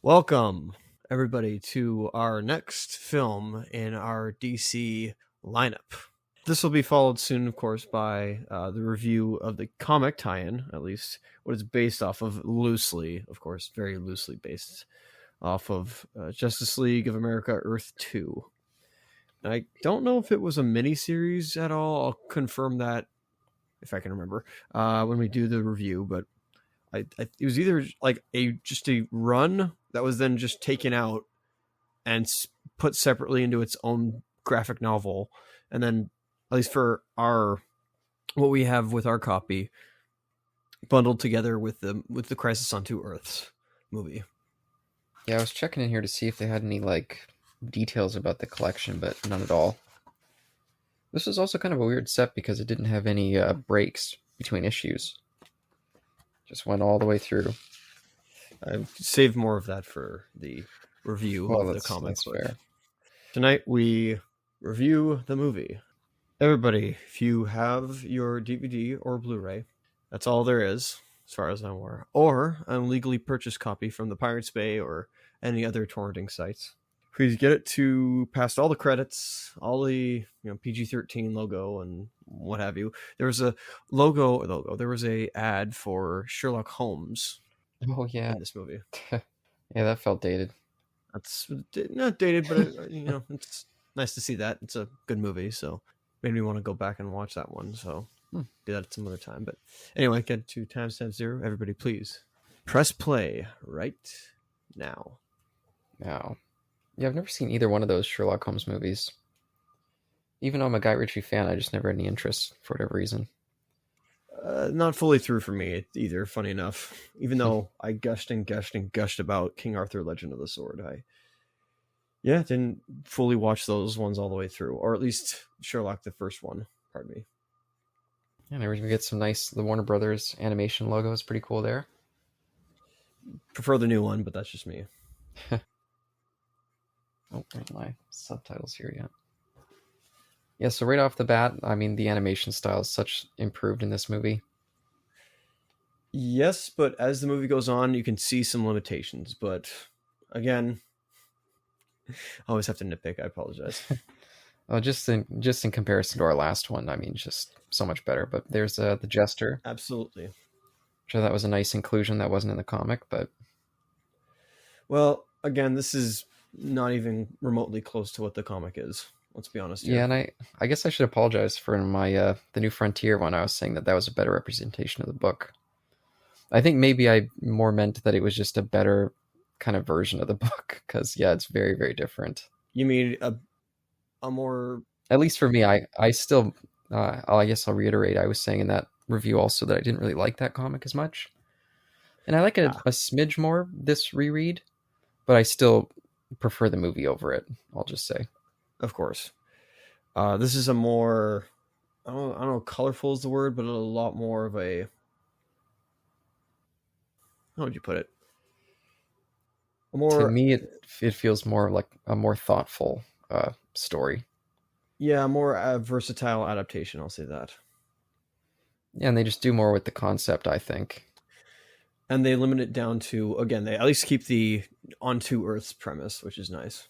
Welcome, everybody, to our next film in our DC lineup. This will be followed soon, of course, by the review of the comic tie-in, at least what it's based off of, loosely, of course, very loosely based off of Justice League of America Earth 2. I don't know if it was a miniseries at all. I'll confirm that if I can remember when we do the review, but it was either like just a run that was then just taken out and put separately into its own graphic novel, and then at least for what we have with our copy, bundled together with the Crisis on Two Earths movie. Yeah, I was checking in here to see if they had any details about the collection, but none at all. This was also kind of a weird set because it didn't have any breaks between issues. Just went all the way through. I've saved more of that for the review of the comic. That's fair. Tonight we review the movie. Everybody, if you have your DVD or Blu-ray, that's all there is, as far as I'm aware, or a legally purchased copy from the Pirates Bay or any other torrenting sites. Please get it to past all the credits, all the PG-13 logo and what have you. There was a logo. There was a ad for Sherlock Holmes. Oh yeah, in this movie. Yeah, that felt dated. That's not dated, but it's nice to see that. It's a good movie, so made me want to go back and watch that one. So do that at some other time. But anyway, get to timestamp 0. Everybody, please press play right now. Now. Yeah, I've never seen either one of those Sherlock Holmes movies. Even though I'm a Guy Ritchie fan, I just never had any interest for whatever reason. Not fully through for me either, funny enough. Even though I gushed about King Arthur Legend of the Sword. I didn't fully watch those ones all the way through. Or at least Sherlock, the first one. Pardon me. And we get some nice, the Warner Brothers animation logo is pretty cool there. Prefer the new one, but that's just me. Oh, where's my subtitles here yet? Yeah, so right off the bat, I mean, the animation style is such improved in this movie. Yes, but as the movie goes on, you can see some limitations. But again, I always have to nitpick. I apologize. Well, just in comparison to our last one, I mean, just so much better. But there's the Jester. Absolutely. Sure, that was a nice inclusion that wasn't in the comic, but... Well, again, this is not even remotely close to what the comic is. Let's be honest here. Yeah, and I guess I should apologize for my the New Frontier one. I was saying that was a better representation of the book. I think maybe I more meant that it was just a better kind of version of the book, because it's very, very different. You mean a more... At least for me, I still I guess I'll reiterate, I was saying in that review also that I didn't really like that comic as much, and I like it a smidge more this reread, but I still prefer the movie over it, I'll just say. Of course. This is a more, I don't know, colorful is the word, but a lot more of a... How would you put it? To me, it feels more like a more thoughtful story. Yeah, more versatile adaptation, I'll say that. Yeah, and they just do more with the concept, I think. And they limit it down to, again, they at least keep the On Two Earths premise, which is nice.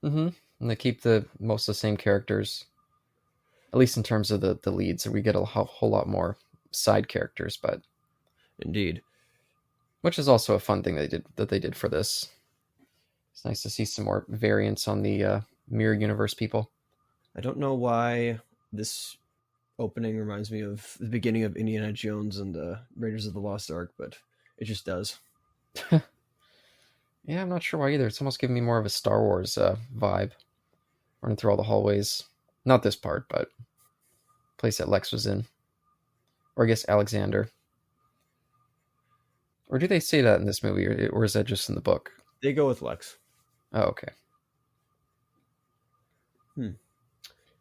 Mm-hmm. And they keep most of the same characters, at leads in terms of the leads. And we get a whole lot more side characters, but... Indeed. Which is also a fun thing that they did for this. It's nice to see some more variants on the Mirror Universe people. I don't know why this opening reminds me of the beginning of Indiana Jones and the Raiders of the Lost Ark, but it just does. Yeah, I'm not sure why either. It's almost giving me more of a Star Wars vibe. Running through all the hallways. Not this part, but place that Lex was in. Or I guess Alexander. Or do they say that in this movie, or is that just in the book? They go with Lex. Oh, okay.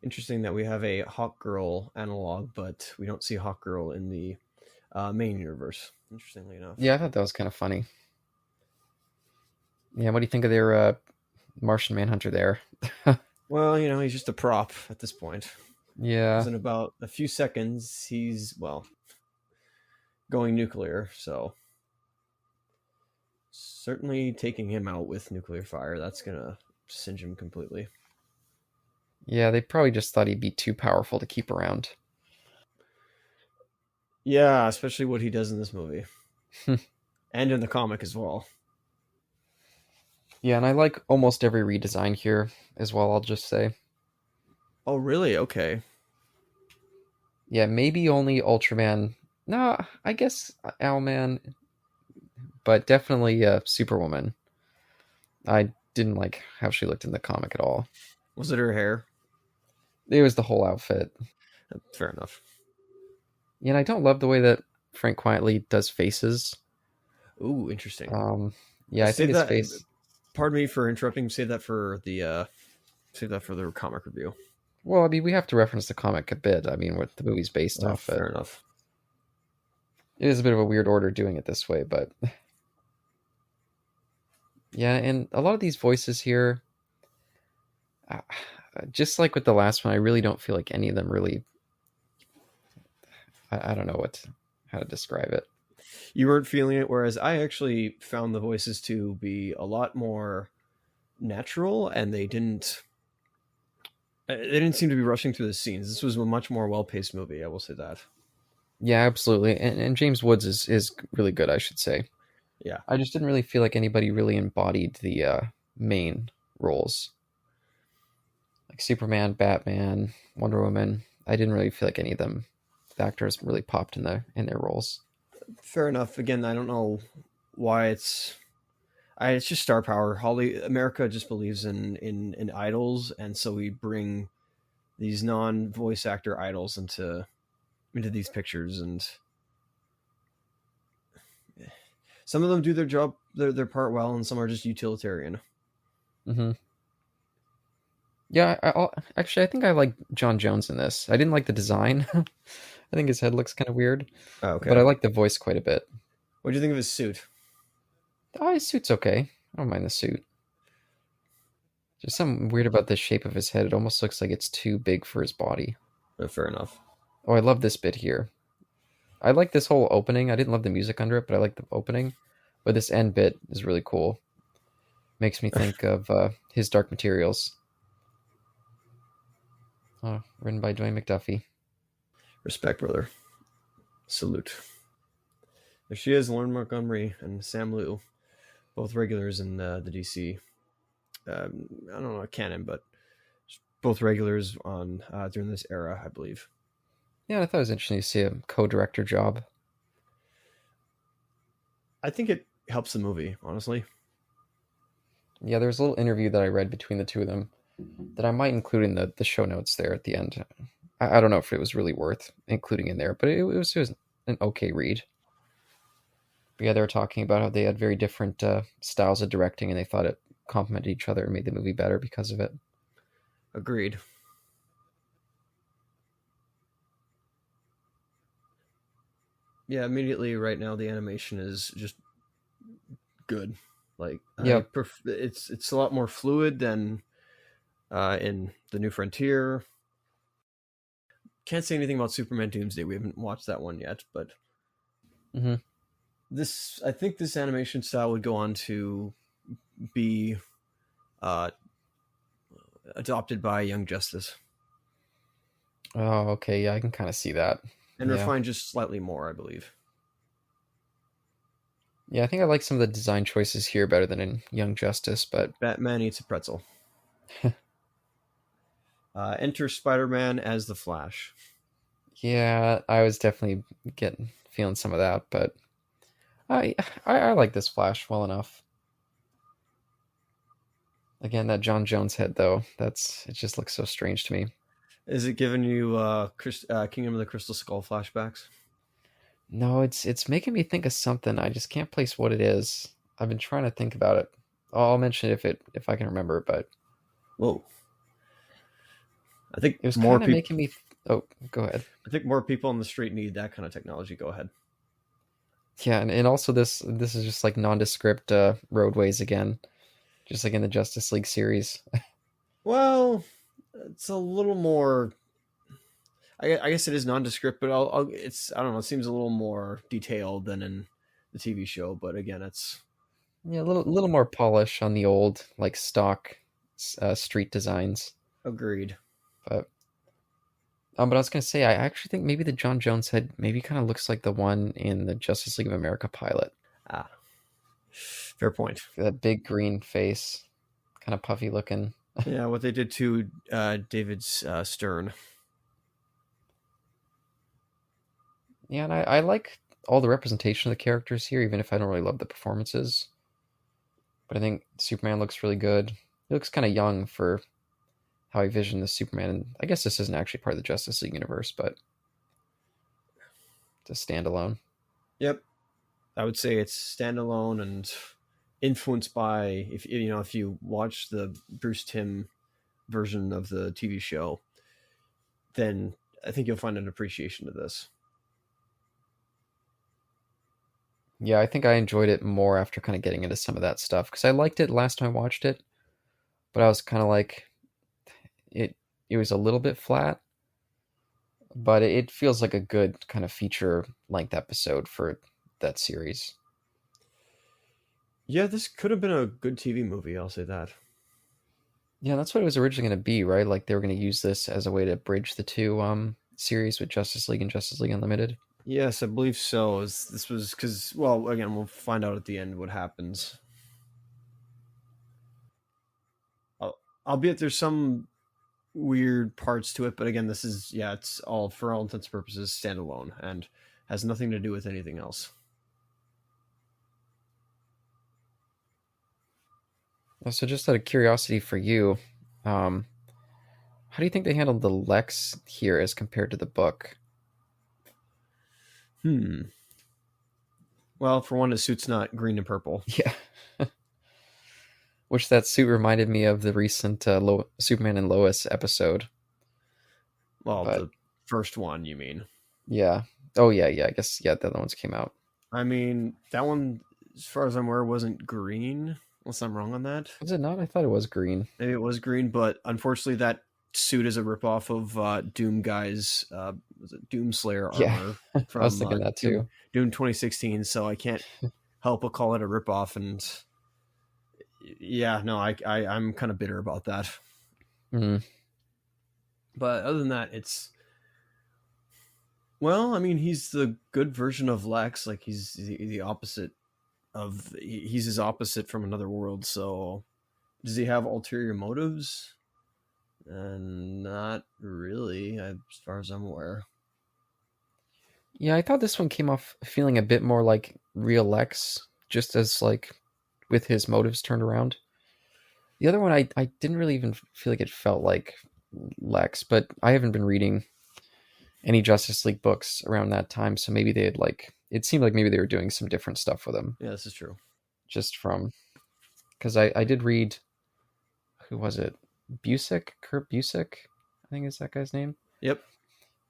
Interesting that we have a Hawkgirl analog, but we don't see Hawkgirl in the main universe, interestingly enough. Yeah, I thought that was kind of funny. Yeah, what do you think of their Martian Manhunter there? Well, he's just a prop at this point. Yeah. In about a few seconds, he's, going nuclear, so Certainly taking him out with nuclear fire, that's gonna singe him completely. Yeah, they probably just thought he'd be too powerful to keep around. Yeah, especially what he does in this movie. And in the comic as well. Yeah, and I like almost every redesign here as well, I'll just say. Oh, really? Okay. Yeah, maybe only Ultraman. No, I guess Owlman, but definitely Superwoman. I didn't like how she looked in the comic at all. Was it her hair? It was the whole outfit. Fair enough. Yeah, and I don't love the way that Frank Quietly does faces. Ooh, interesting. Um, yeah, I think Save his that. face. Pardon me for interrupting. Save that for the comic review. Well, I mean, we have to reference the comic a bit. I mean, what the movie's based off it. Fair enough. It is a bit of a weird order doing it this way, but yeah, and a lot of these voices here, uh, just like with the last one, I really don't feel like any of them really. I don't know how to describe it. You weren't feeling it, whereas I actually found the voices to be a lot more natural, and they didn't seem to be rushing through the scenes. This was a much more well-paced movie, I will say that. Yeah, absolutely, and James Woods is really good, I should say. Yeah. I just didn't really feel like anybody really embodied the main roles, like Superman, Batman, Wonder Woman. I didn't really feel like any of them, the actors, really popped in their roles. Fair enough. Again, I don't know why it's just star power. America just believes in idols, and so we bring these non-voice actor idols into these pictures, and some of them do their job, their part well, and some are just utilitarian. Mm-hmm. Yeah, actually, I think I like John Jones in this. I didn't like the design. I think his head looks kind of weird, Oh, okay. but I like the voice quite a bit. What do you think of his suit? Oh, his suit's okay. I don't mind the suit. Just something weird about the shape of his head. It almost looks like it's too big for his body. Fair enough. Oh, I love this bit here. I like this whole opening. I didn't love the music under it, but I like the opening. But this end bit is really cool. Makes me think of his Dark Materials. Oh, written by Dwayne McDuffie. Respect, brother. Salute. There she is, Lauren Montgomery and Sam Liu, both regulars in the DC. I don't know canon, but both regulars on during this era, I believe. Yeah, I thought it was interesting to see a co-director job. I think it helps the movie, honestly. Yeah, there's a little interview that I read between the two of them that I might include in the show notes there at the end. I don't know if it was really worth including in there, but it was an okay read. But yeah, they were talking about how they had very different styles of directing, and they thought it complemented each other and made the movie better because of it. Agreed. Yeah, immediately right now the animation is just good. Like, Yeah, it's a lot more fluid than in the New Frontier. Can't say anything about Superman Doomsday. We haven't watched that one yet, but mm-hmm. I think this animation style would go on to be uh, adopted by Young Justice Oh, okay. Yeah, I can kind of see that. and Yeah, refined just slightly more, I believe. yeah. I think I like some of the design choices here better than in Young Justice, but Batman eats a pretzel. Enter Spider-Man as the Flash. yeah, I was definitely feeling some of that. But I I like this Flash well enough. Again, that John Jones head though, it just looks so strange to me. Is it giving you Kingdom of the Crystal Skull flashbacks? No, it's making me think of something. I just can't place what it is. I've been trying to think about it. I'll mention it if I can remember, but Whoa. I think it was more kind of people. making me. Oh, go ahead. I think more people on the street need that kind of technology. Go ahead. Yeah, and also this is just like nondescript roadways again, just like in the Justice League series. Well, it's a little more. I guess it is nondescript, but I don't know. It seems a little more detailed than in the TV show. But again, it's Yeah, a little more polish on the old like stock street designs. Agreed. But but I was gonna say I actually think maybe the John Jones head maybe kind of looks like the one in the Justice League of America pilot. Ah, fair point. That big green face, kind of puffy looking. Yeah, what they did to David's Stern. Yeah, and I like all the representation of the characters here, even if I don't really love the performances. But I think Superman looks really good. He looks kind of young for how I vision the Superman. And I guess this isn't actually part of the Justice League universe, but it's a standalone. Yep, I would say it's standalone and influenced by if you watch the Bruce Timm version of the TV show, then I think you'll find an appreciation to this. Yeah, I think I enjoyed it more after kind of getting into some of that stuff because I liked it last time I watched it, but I was kind of like it. It was a little bit flat, but it feels like a good kind of feature length episode for that series. Yeah, this could have been a good TV movie. I'll say that. Yeah, that's what it was originally going to be, right? Like they were going to use this as a way to bridge the two series with Justice League and Justice League Unlimited. Yes, I believe so. This was because, well, again, we'll find out at the end what happens. Albeit there's some weird parts to it, but again, this is, yeah, it's all, for all intents and purposes, standalone and has nothing to do with anything else. So, just out of curiosity for you, how do you think they handled the Lex here as compared to the book? Well, for one, his suit's not green and purple. Yeah. Which that suit reminded me of the recent Superman and Lois episode. Well, but, the first one, you mean? Yeah. Oh, yeah. I guess, yeah, the other ones came out. I mean, that one, as far as I'm aware, wasn't green. Unless I'm wrong on that. Was it not? I thought it was green. Maybe it was green, but unfortunately that suit is a ripoff of Doom Guy's was it Doomslayer armor from I was thinking that too. Doom 2016, so I can't help but call it a ripoff. And yeah, no, I'm kind of bitter about that. Mm. But other than that, it's, well, I mean, he's the good version of Lex. Like he's the opposite of, he's his opposite from another world. So does he have ulterior motives? Not really, as far as I'm aware. Yeah, I thought this one came off feeling a bit more like real Lex, just as like with his motives turned around. The other one, I didn't really even feel like it felt like Lex, but I haven't been reading any Justice League books around that time, so maybe they had like, it seemed like maybe they were doing some different stuff with him. Yeah, this is true. Just from, because I did read, who was it? Kurt Busiek, I think is that guy's name. Yep.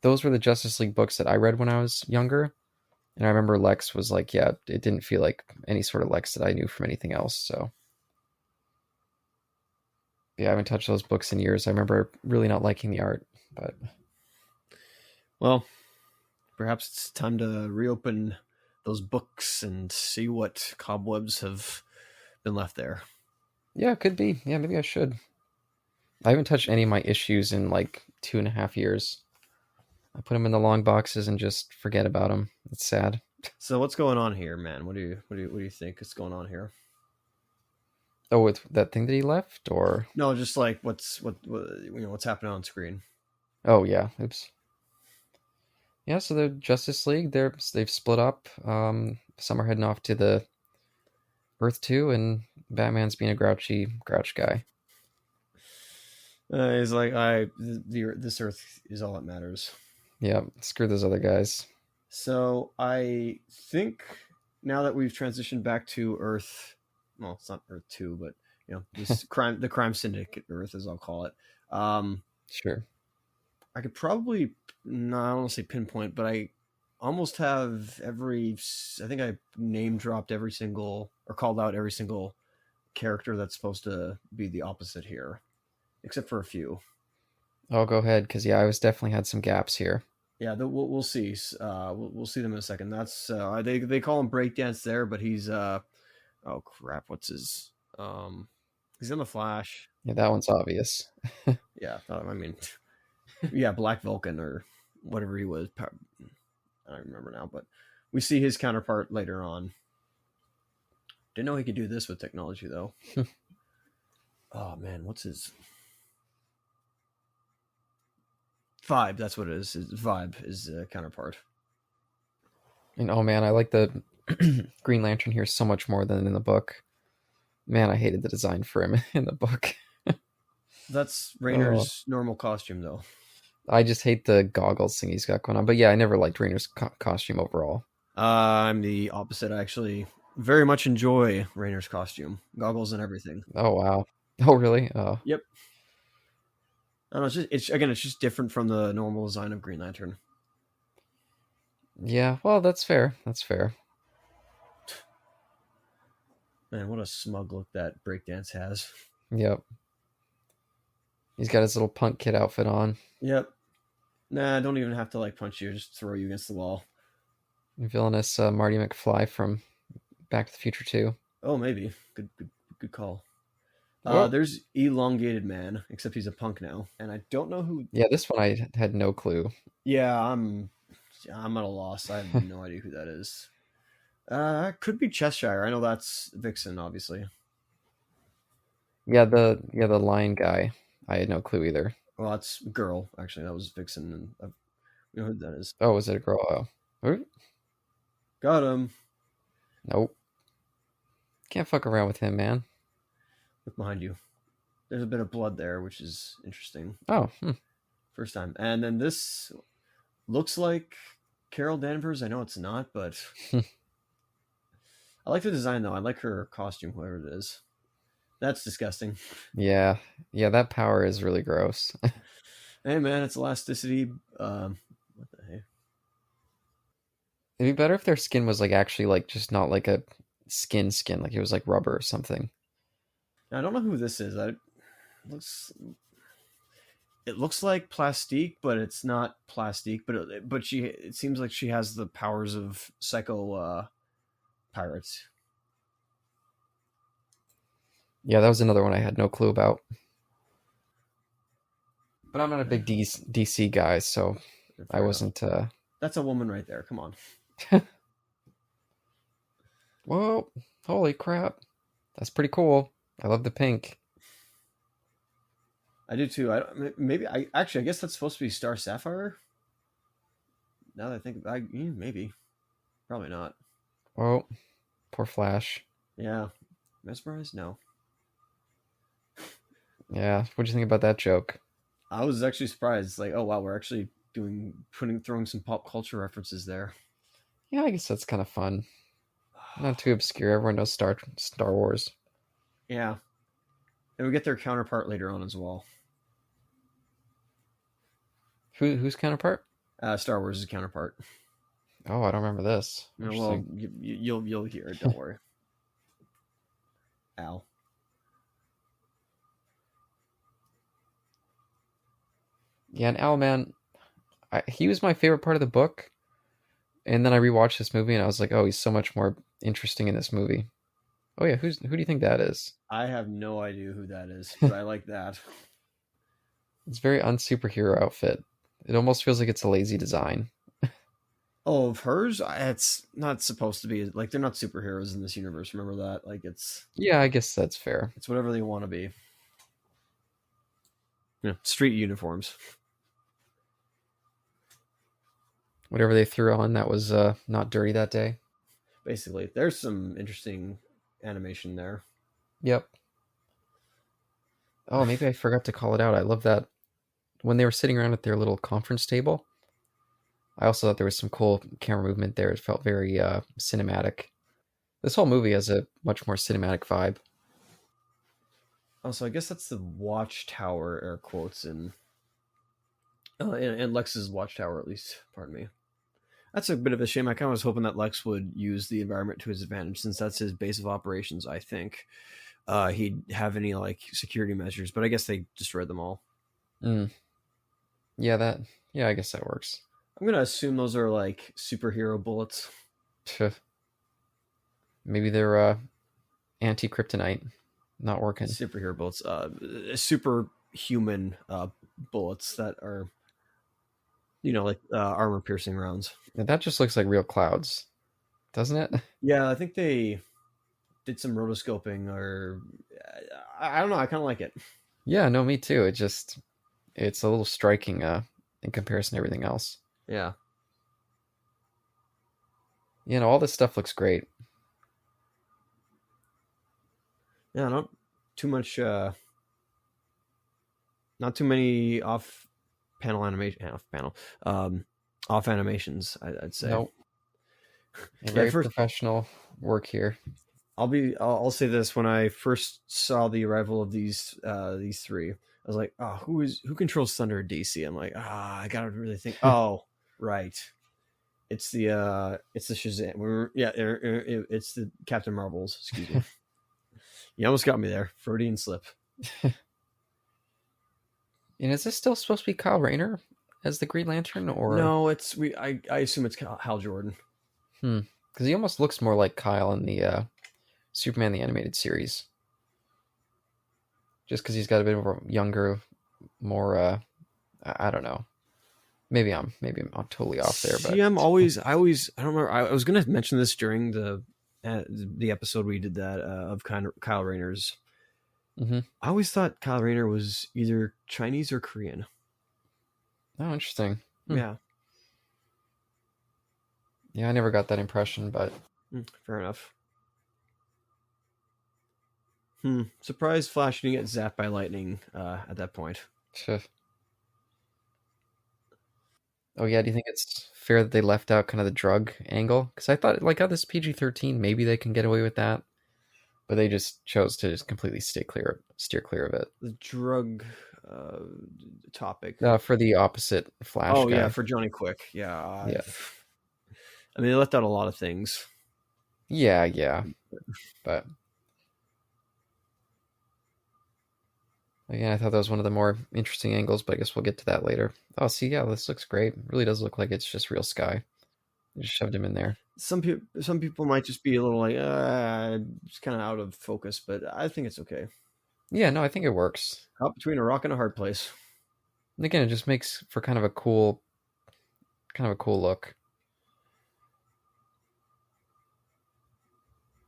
Those were the Justice League books that I read when I was younger. And I remember Lex was like, yeah, it didn't feel like any sort of Lex that I knew from anything else. So yeah, I haven't touched those books in years. I remember really not liking the art, but well, perhaps it's time to reopen those books and see what cobwebs have been left there. Yeah, it could be. Yeah, maybe I should. I haven't touched any of my issues in like 2.5 years. I put them in the long boxes and just forget about them. It's sad. So what's going on here, man? What do you think is going on here? Oh, with that thing that he left, or no, just like what's happening on screen. Oh yeah, oops. Yeah, so the Justice League, they've split up. Some are heading off to the Earth 2, and Batman's being a grouch guy. He's like, this Earth is all that matters. Yeah, screw those other guys. So I think now that we've transitioned back to Earth, well, it's not Earth 2, but this the crime syndicate Earth, as I'll call it. Sure. I could probably, no, I don't want to say pinpoint, but I almost have I think I name dropped every single, or called out every single character that's supposed to be the opposite here, except for a few. Oh, go ahead, because I was definitely had some gaps here. Yeah, we'll see. We'll see them in a second. That's they call him Breakdance there, but he's Oh crap! What's his? He's in the Flash. Yeah, that one's obvious. Yeah, I mean, yeah, Black Vulcan or whatever he was. I don't remember now, but we see his counterpart later on. Didn't know he could do this with technology though. Oh man, what's his Vibe? That's what it is. His Vibe is counterpart. And oh man, I like the Green Lantern here so much more than in the book. Man, I hated the design for him in the book. That's Rainer's normal costume though. I just hate the goggles thing he's got going on. But yeah, I never liked Rainer's costume overall. I'm the opposite. I actually very much enjoy Rainer's costume, goggles and everything. Oh wow. Oh really? Oh. Yep. I don't know, it's just different from the normal design of Green Lantern. Yeah, well, that's fair. That's fair. Man, what a smug look that Breakdance has. Yep. He's got his little punk kid outfit on. Yep. Nah, I don't even have to like punch you, just throw you against the wall. Villainous Marty McFly from Back to the Future 2. Oh, maybe. Good call. Oh. There's Elongated Man, except he's a punk now, and I don't know who. Yeah, this one I had no clue. Yeah, I'm at a loss. I have no idea who that is. Could be Cheshire. I know that's Vixen, obviously. Yeah, the lion guy. I had no clue either. Well, that's Girl. Actually, that was Vixen, and you know who that is. Oh, was it a girl? Oh. Got him. Nope. Can't fuck around with him, man. Look behind you. There's a bit of blood there, which is interesting. Oh. First time. And then this looks like Carol Danvers. I know it's not, but I like the design, though. I like her costume, whoever it is. That's disgusting. Yeah. Yeah, that power is really gross. Hey, man, it's elasticity. What the heck? It'd be better if their skin was like actually like just not like a skin, like it was like rubber or something. Now, I don't know who this is. It looks like Plastique, but it's not Plastique. But it seems like she has the powers of Psycho Pirates. Yeah, that was another one I had no clue about. But I'm not a big DC guy, so I wasn't. That's a woman right there. Come on. Whoa! Holy crap! That's pretty cool. I love the pink. I do too. I guess that's supposed to be Star Sapphire. Now that I think, maybe, probably not. Oh, poor Flash. Yeah, mesmerized? No. Yeah, what do you think about that joke? I was actually surprised. Like, oh wow, we're actually throwing some pop culture references there. Yeah, I guess that's kind of fun. Not too obscure. Everyone knows Star Wars. Yeah, and we get their counterpart later on as well. Who's counterpart? Star Wars' counterpart. Oh, I don't remember this. Well, you'll hear it. Don't worry. Ow. Yeah, and Owlman, he was my favorite part of the book. And then I rewatched this movie and I was like, oh, he's so much more interesting in this movie. Oh yeah, who do you think that is? I have no idea who that is, but I like that. It's a very unsuperhero outfit. It almost feels like it's a lazy design. Oh, of hers? It's not supposed to be. Like, they're not superheroes in this universe. Remember that? Like, it's... Yeah, I guess that's fair. It's whatever they want to be. Yeah, street uniforms. Whatever they threw on that was not dirty that day. Basically, there's some interesting animation there. Yep. Oh, maybe I forgot to call it out. I love that when they were sitting around at their little conference table. I also thought there was some cool camera movement there. It felt very cinematic. This whole movie has a much more cinematic vibe. Also, I guess that's the watchtower, air quotes, and Lex's watchtower, at least. Pardon me. That's a bit of a shame. I kind of was hoping that Lex would use the environment to his advantage, since that's his base of operations. I think he'd have any like security measures, but I guess they destroyed them all. Yeah, I guess that works. I'm gonna assume those are like superhero bullets. Maybe they're anti-kryptonite not working. Superhero bullets, superhuman bullets that are, like armor piercing rounds. And that just looks like real clouds, doesn't it? Yeah, I think they did some rotoscoping, or I don't know. I kind of like it. Yeah, no, me too. It's a little striking in comparison to everything else. Yeah. All this stuff looks great. Yeah, not too much. Not too many off off animations. I'd say. Nope. Yeah, Very professional work here. I'll say this: when I first saw the arrival of these three, I was like, "Oh, who controls Thunder at DC?" I'm like, I gotta really think. Oh, right, it's the Shazam. It's the Captain Marvels. Excuse me. You almost got me there, Freudian slip. And is this still supposed to be Kyle Rayner as the Green Lantern, or no? I assume it's Hal Jordan. Because he almost looks more like Kyle in the Superman the Animated Series. Just because he's got a bit of a younger, more I don't know. Maybe I'm totally off there. But See, I don't remember. I was gonna mention this during the episode we did that of Kyle Rayner's. Mm-hmm. I always thought Kyle Rayner was either Chinese or Korean. Oh, interesting. Yeah. Yeah, I never got that impression, but fair enough. Surprised Flash didn't get zapped by lightning at that point. Oh yeah, do you think it's fair that they left out kind of the drug angle? Because I thought, like, how this PG-13, maybe they can get away with that, but they just chose to just completely steer clear of it. The drug topic for the opposite Flash. Oh guy. Yeah, for Johnny Quick. Yeah. Yeah. I mean, they left out a lot of things. Yeah, but again, I thought that was one of the more interesting angles, but I guess we'll get to that later. Oh, see, yeah, this looks great. It really does look like it's just real sky. You just shoved him in there. Some people might just be a little like, it's kind of out of focus, but I think it's okay. Yeah, no, I think it works. Up between a rock and a hard place. And again, it just makes for kind of a cool look.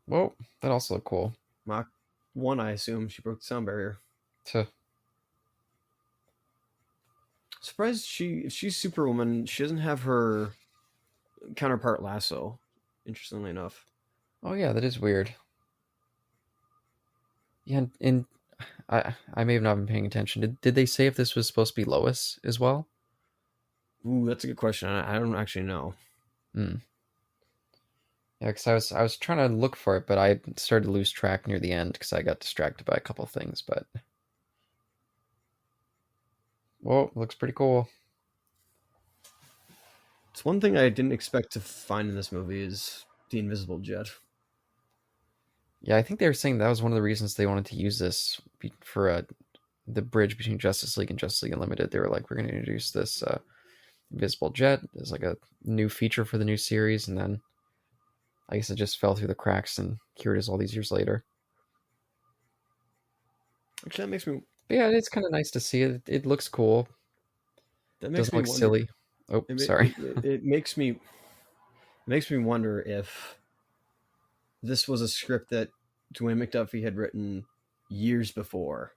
Whoa, that also looked cool. Mach 1, I assume. She broke the sound barrier. Surprised if she's Superwoman, she doesn't have her counterpart Lasso, interestingly enough. Oh yeah, that is weird. Yeah, and I may have not been paying attention. Did they say if this was supposed to be Lois as well? Ooh, that's a good question. I don't actually know. Yeah, because I was trying to look for it, but I started to lose track near the end because I got distracted by a couple of things. But whoa, looks pretty cool. It's one thing I didn't expect to find in this movie is the invisible jet. Yeah, I think they were saying that was one of the reasons they wanted to use this for the bridge between Justice League and Justice League Unlimited. They were like, we're going to introduce this invisible jet as like a new feature for the new series, and then I guess it just fell through the cracks, and here it is all these years later. Actually, that makes me... But yeah, it's kind of nice to see it. It looks cool. That makes me look silly. Oh, sorry. It makes me wonder if this was a script that Dwayne McDuffie had written years before,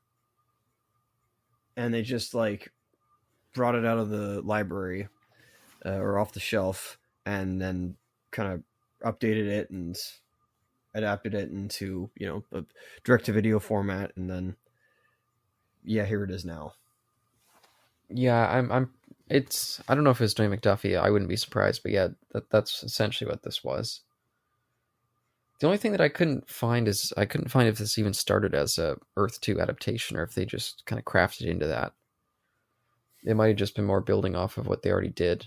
and they just like brought it out of the library or off the shelf, and then kind of updated it and adapted it into a direct-to-video format, and then here it is now. Yeah, I don't know if it's Dwayne McDuffie. I wouldn't be surprised, but yeah, that's essentially what this was. The only thing that I couldn't find if this even started as a Earth 2 adaptation or if they just kind of crafted into that. It might have just been more building off of what they already did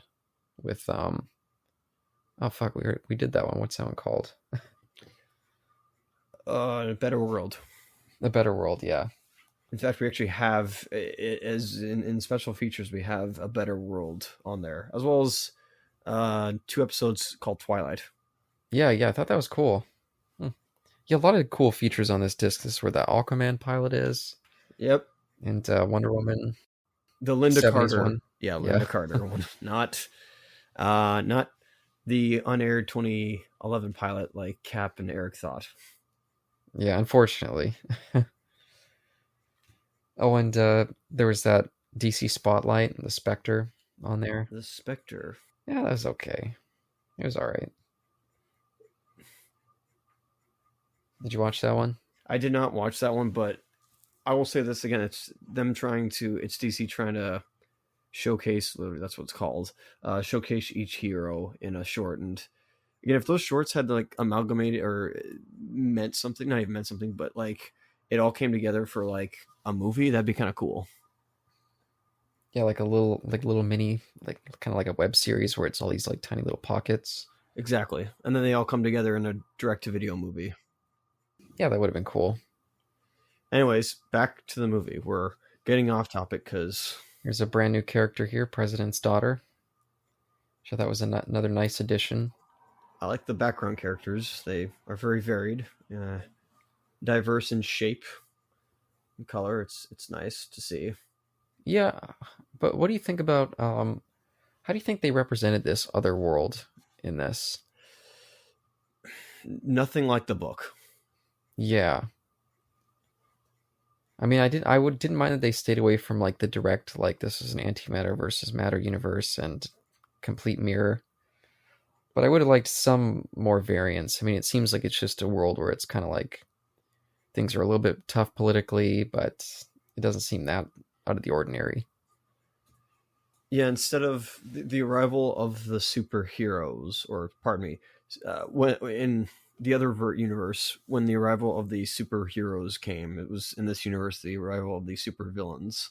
with oh fuck, we did that one. What's that one called? A Better World. A Better World, yeah. In fact, we actually have, as in special features, we have A Better World on there, as well as 2 episodes called Twilight. Yeah, I thought that was cool. Yeah, a lot of cool features on this disc. This is where the Aquaman pilot is, Yep. and Wonder Woman The Linda 70s Carter. one. Yeah, Yeah, Linda Carter one. Not the unaired 2011 pilot like Cap and Eric thought. yeah. Unfortunately. Oh, and there was that DC Spotlight, the Spectre on there. The Spectre. Yeah, that was okay. It was all right. Did you watch that one? I did not watch that one, but I will say this again: it's them trying to. It's DC trying to showcase. Literally, that's what it's called. Showcase each hero in a short. And again, if those shorts had like amalgamated or meant something, not even meant something, but like it all came together for like a movie, that'd be kind of cool. Yeah, like little mini, like kind of like a web series where it's all these like tiny little pockets. Exactly, and then they all come together in a direct-to-video movie. Yeah, that would have been cool. Anyways, back to the movie. We're getting off topic because There's a brand new character here, President's daughter. So that was another nice addition. I like the background characters. They are very varied, diverse in shape and color. It's nice to see. Yeah, but what do you think about how do you think they represented this other world in this? Nothing like the book. Yeah. I mean, didn't mind that they stayed away from like the direct like this is an antimatter versus matter universe and complete mirror. But I would have liked some more variance. I mean, it seems like it's just a world where it's kind of like things are a little bit tough politically, but it doesn't seem that out of the ordinary. Yeah, instead of the arrival of the superheroes, or pardon me, when in the other universe, when the arrival of the superheroes came, it was in this universe the arrival of the supervillains.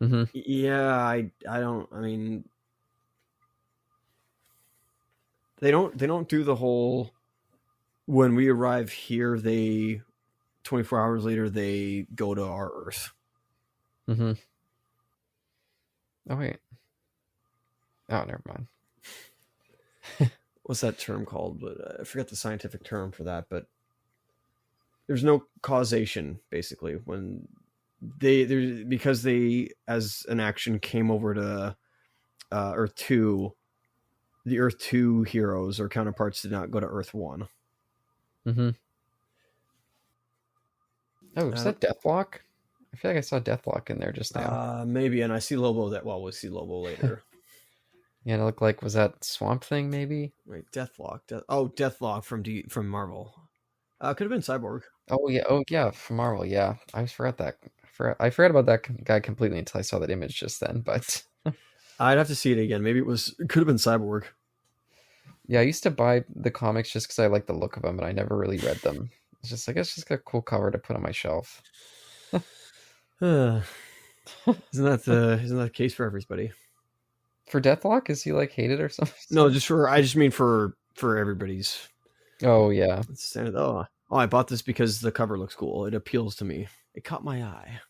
Mm-hmm. Yeah, I don't. I mean, they don't do the whole when we arrive here. They 24 hours later they go to our Earth. Mm-hmm. Oh wait. Oh, never mind. What's that term called? But I forget the scientific term for that. But there's no causation basically when because they as an action came over to Earth 2. The Earth 2 heroes or counterparts did not go to Earth 1. Mm-hmm. Oh, is uh, that Deathlock? I feel like I saw Deathlock in there just now. Maybe, and I see Lobo that well we'll see Lobo later. Yeah, and it looked like was that Swamp Thing maybe? Wait, Deathlock from Marvel. Could have been Cyborg. Oh yeah, from Marvel. Yeah, I forgot that. I forgot about that guy completely until I saw that image just then. But I'd have to see it again. Maybe it could have been Cyborg. yeah, I used to buy the comics just because I like the look of them, but I never really read them. It's just a cool cover to put on my shelf. Isn't that the case for everybody? For Deathlock, is he like hated or something? No, I just mean for everybody's. Oh yeah, Standard. Oh, I bought this because the cover looks cool. It appeals to me. It caught my eye.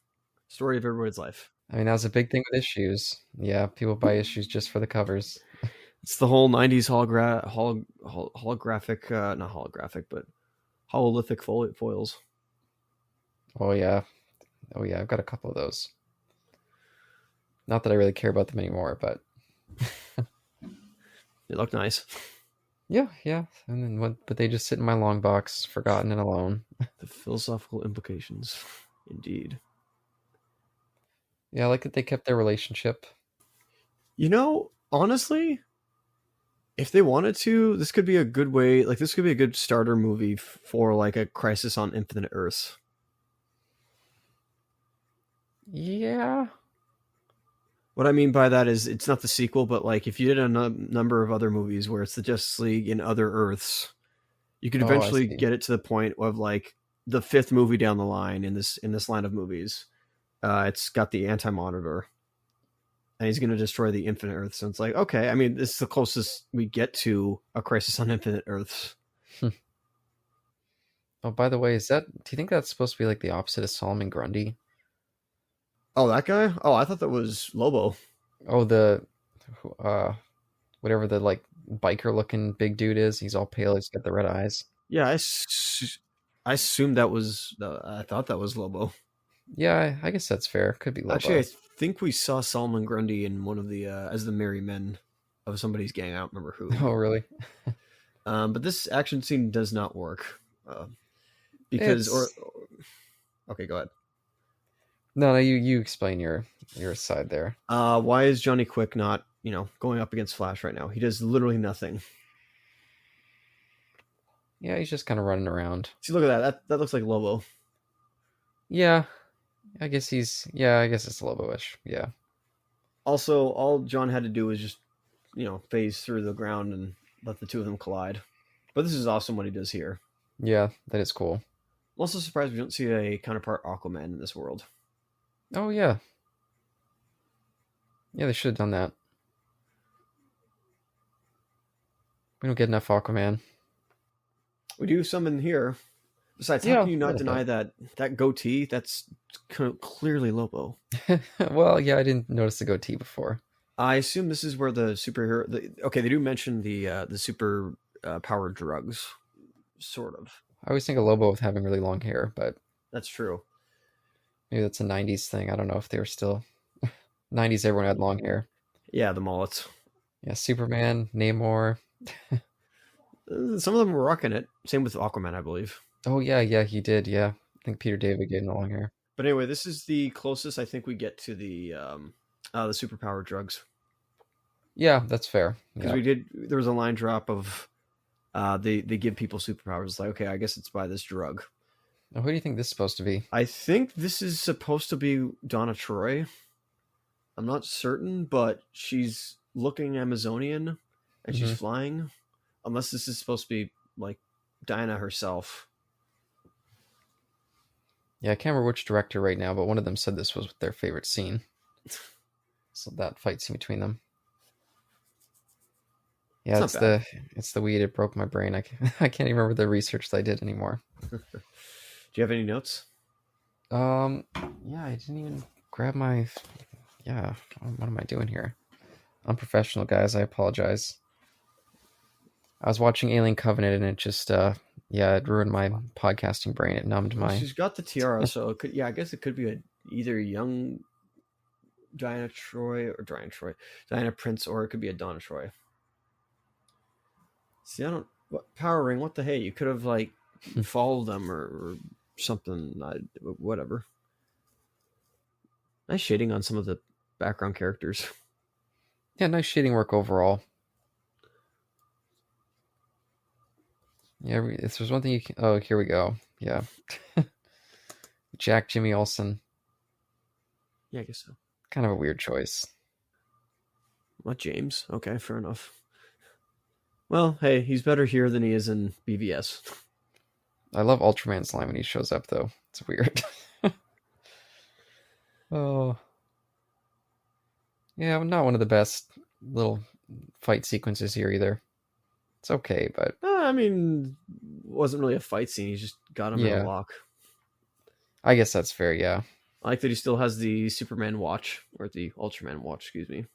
Story of everybody's life. I mean that was a big thing with issues. Yeah, people buy issues just for the covers. It's the whole '90s holographic, not holographic, but hololithic foils. Oh yeah, I've got a couple of those. Not that I really care about them anymore, but They look nice. yeah. And then but they just sit in my long box, forgotten and alone. The philosophical implications, indeed. Yeah, I like that they kept their relationship. Honestly, if they wanted to, this could be a good way. Like this could be a good starter movie for like a Crisis on Infinite Earths. Yeah. What I mean by that is it's not the sequel, but like if you did a number of other movies where it's the Justice League in other Earths, you could Oh, I eventually see. get it to the point of like the fifth movie down the line in this line of movies. It's got the Anti-Monitor, and he's going to destroy the Infinite Earths. And it's like, okay, I mean, this is the closest we get to a Crisis on Infinite Earths. Oh, by the way, do you think that's supposed to be like the opposite of Solomon Grundy? Oh, that guy? Oh, I thought that was Lobo. Oh, uh, whatever the like biker looking big dude is. He's all pale. He's got the red eyes. Yeah, I assumed that was. I thought that was Lobo. Yeah, I guess that's fair. Could be Actually, I Lobo. think we saw Solomon Grundy in one of the as the merry men of somebody's gang. I don't remember who. Oh, really? But this action scene does not work because It's okay, go ahead. no. You explain your side there. Why is Johnny Quick not going up against Flash right now? He does literally nothing. Yeah, he's just kind of running around. See, look at that. That looks like Lobo. Yeah, I guess he's. Yeah, I guess it's Lobo-ish. Yeah. Also, all John had to do was just phase through the ground and let the two of them collide. But this is awesome what he does here. Yeah, that is cool. I'm also surprised we don't see a counterpart Aquaman in this world. Oh yeah. Yeah, they should have done that. We don't get enough Aquaman. We do some in here. Besides, how Yeah, can you a not little deny that goatee? That's clearly Lobo. bit. Well, yeah, I didn't notice the goatee before. I assume this is where the superhero. Okay, they do mention the super powered drugs, sort of. I always think of Lobo with having really long hair, but That's true. maybe that's a '90s thing. I don't know if they were still '90s. Everyone had long hair. Yeah, the mullets. Yeah, Superman, Namor. Some of them were rocking it. Same with Aquaman, I believe. Oh yeah, he did. Yeah, I think Peter David gave him the long hair. But anyway, this is the closest I think we get to the superpower drugs. Yeah, that's fair. Because Yeah. there was a line drop of they give people superpowers. It's like, okay, I guess it's by this drug. Now, who do you think this is supposed to be? I think this is supposed to be Donna Troy. I'm not certain, but she's looking Amazonian and she's flying. Unless this is supposed to be like Diana herself. Yeah, I can't remember which director right now, but one of them said this was their favorite scene. So that fight scene between them. Yeah, it's the weed. It broke my brain. I can't even remember the research that I did anymore. Do you have any notes? Yeah, I didn't even grab my. Yeah, what am I doing here? Unprofessional, guys. I apologize. I was watching Alien Covenant and it just it ruined my podcasting brain. It numbed my. She's got the tiara, so it could, I guess it could be either young Diana Prince, or it could be a Donna Troy. See, Power Ring. What the hey? You could have like followed them or something. Whatever. Nice shading on some of the background characters. Yeah, nice shading work overall. Yeah, if there's one thing you can. Oh, here we go. Yeah. Jack Jimmy Olsen. Yeah, I guess so. Kind of a weird choice. Not James. Okay, fair enough. Well, hey, he's better here than he is in BVS. I love Ultraman Slime when he shows up, though. It's weird. Oh. Yeah, not one of the best little fight sequences here either. It's okay, but I mean, wasn't really a fight scene. He just got him in a lock. I guess that's fair, yeah. I like that he still has the Superman watch, or the Ultraman watch, excuse me.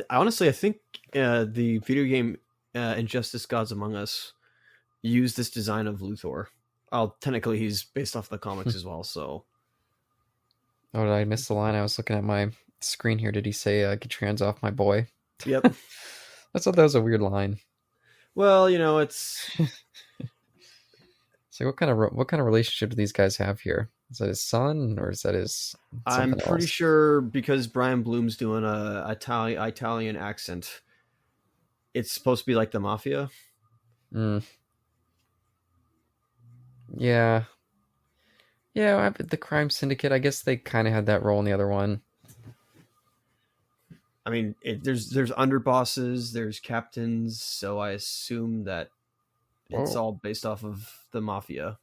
Honestly, I think the video game Injustice: Gods Among Us used this design of Luthor. Well, technically, he's based off the comics as well, so... Oh, did I miss the line? I was looking at my screen here. Did he say, get your hands off my boy? Yep. I thought that was a weird line. Well, it's... So what kind of relationship do these guys have here? Is that his son, or is that his... I'm pretty sure because Brian Bloom's doing a Italian accent, it's supposed to be like the Mafia. Yeah. Yeah, the Crime Syndicate, I guess they kind of had that role in the other one. I mean, there's underbosses, there's captains, so I assume that it's all based off of the Mafia,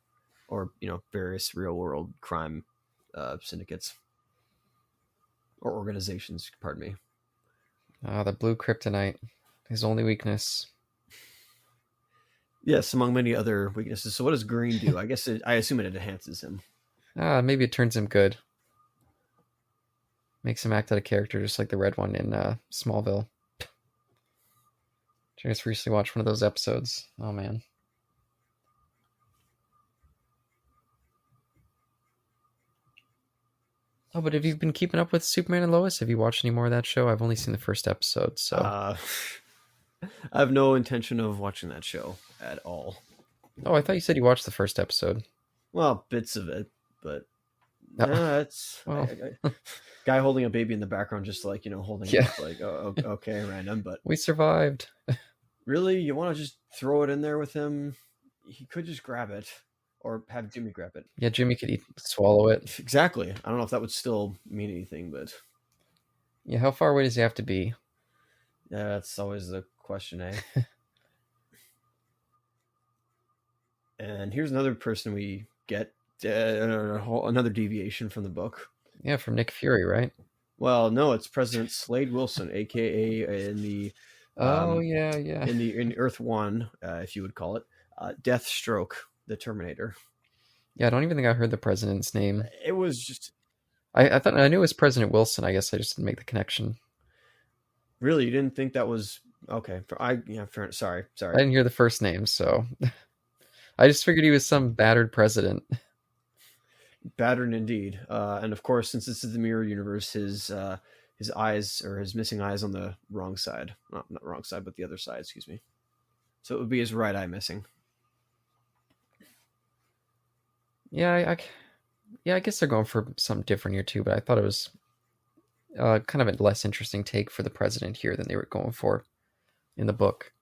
or various real world crime syndicates or organizations. Pardon me. The blue kryptonite, his only weakness. Yes, among many other weaknesses. So what does green do? I assume it enhances him. Maybe it turns him good. Makes him act out of character, just like the red one in Smallville. I just recently watched one of those episodes. Oh man. Oh, but have you been keeping up with Superman and Lois? Have you watched any more of that show? I've only seen the first episode, so. I have no intention of watching that show at all. Oh, I thought you said you watched the first episode. Well, bits of it, but it's well. Guy holding a baby in the background, just like, holding it up, like, oh, okay, random. But we survived. Really, you want to just throw it in there with him? He could just grab it, or have Jimmy grab it. Yeah, Jimmy could swallow it. Exactly. I don't know if that would still mean anything, but yeah, how far away does he have to be? Yeah, that's always the question, eh? And here's another person we get, another deviation from the book. Yeah, from Nick Fury, right? Well, no, it's President Slade Wilson, aka in the in Earth One, if you would call it, Deathstroke, the Terminator. Yeah, I don't even think I heard the president's name. It was just I thought I knew it was President Wilson. I guess I just didn't make the connection. Really, you didn't think that was okay? Sorry. I didn't hear the first name, so I just figured he was some battered president. Battered indeed, and of course, since this is the mirror universe, his eyes, or his missing eyes, on the wrong side. Not wrong side, but the other side. Excuse me. So it would be his right eye missing. Yeah, I guess they're going for something different here too. But I thought it was kind of a less interesting take for the president here than they were going for in the book.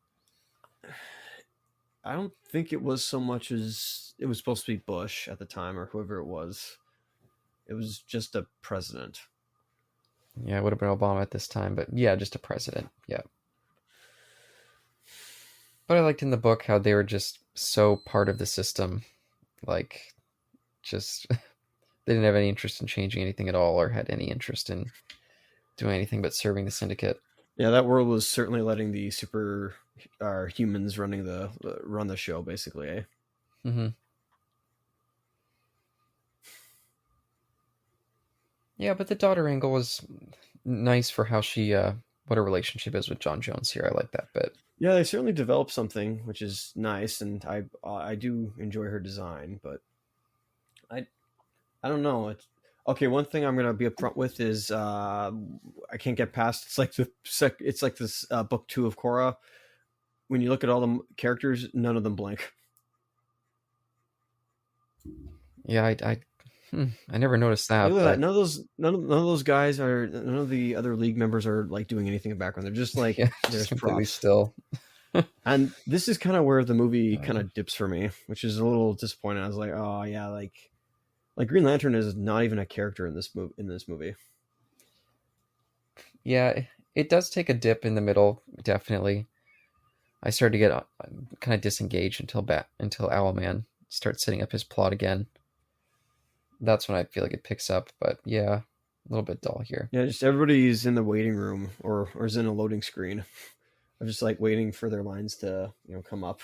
I don't think it was so much as it was supposed to be Bush at the time, or whoever it was. It was just a president. Yeah, it would have been Obama at this time, but yeah, just a president. Yeah. But I liked in the book how they were just so part of the system. Like, just, they didn't have any interest in changing anything at all, or had any interest in doing anything but serving the syndicate. Yeah, that world was certainly letting the humans run the show, basically, eh? Mm-hmm. Yeah, but the daughter angle was nice for how she, what her relationship is with John Jones here. I like that bit. Yeah, they certainly developed something, which is nice, and I do enjoy her design, but I don't know. It's okay. One thing I'm gonna be upfront with is I can't get past. It's like this book 2 of Korra. When you look at all the characters, none of them blink. Yeah, I never noticed that. Look at that. None of those guys are. None of the other League members are like doing anything in the background. They're just like just completely still. And this is kind of where the movie kind of dips for me, which is a little disappointing. I was like, oh yeah, like Green Lantern is not even a character in this movie. Yeah, it does take a dip in the middle, definitely. I started to get kind of disengaged until Owlman starts setting up his plot again. That's when I feel like it picks up, but yeah, a little bit dull here. Yeah, just everybody's in the waiting room or is in a loading screen. I'm just like waiting for their lines to come up.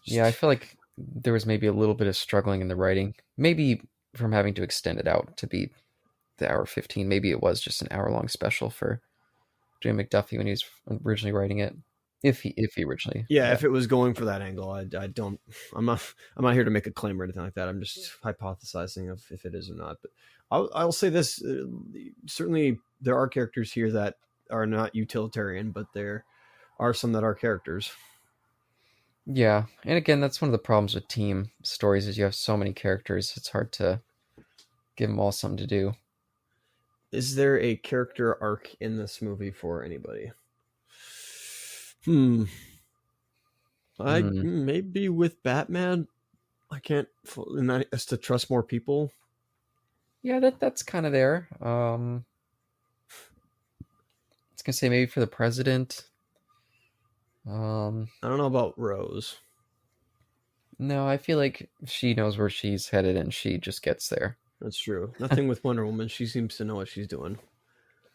Yeah, I feel like there was maybe a little bit of struggling in the writing, maybe from having to extend it out to be the hour 15. Maybe it was just an hour-long special for Jim McDuffie when he was originally writing it. If he originally, if it was going for that angle, I'm not here to make a claim or anything like that. I'm just hypothesizing of if it is or not. But I'll say this: certainly there are characters here that are not utilitarian, but there are some that are characters. Yeah, and again, that's one of the problems with team stories is you have so many characters. It's hard to give them all something to do. Is there a character arc in this movie for anybody? Maybe with Batman, I can't as to trust more people. Yeah, that's kind of there. I was gonna say maybe for the president. I don't know about Rose. No, I feel like she knows where she's headed and she just gets there. That's true. Nothing with Wonder Woman. She seems to know what she's doing.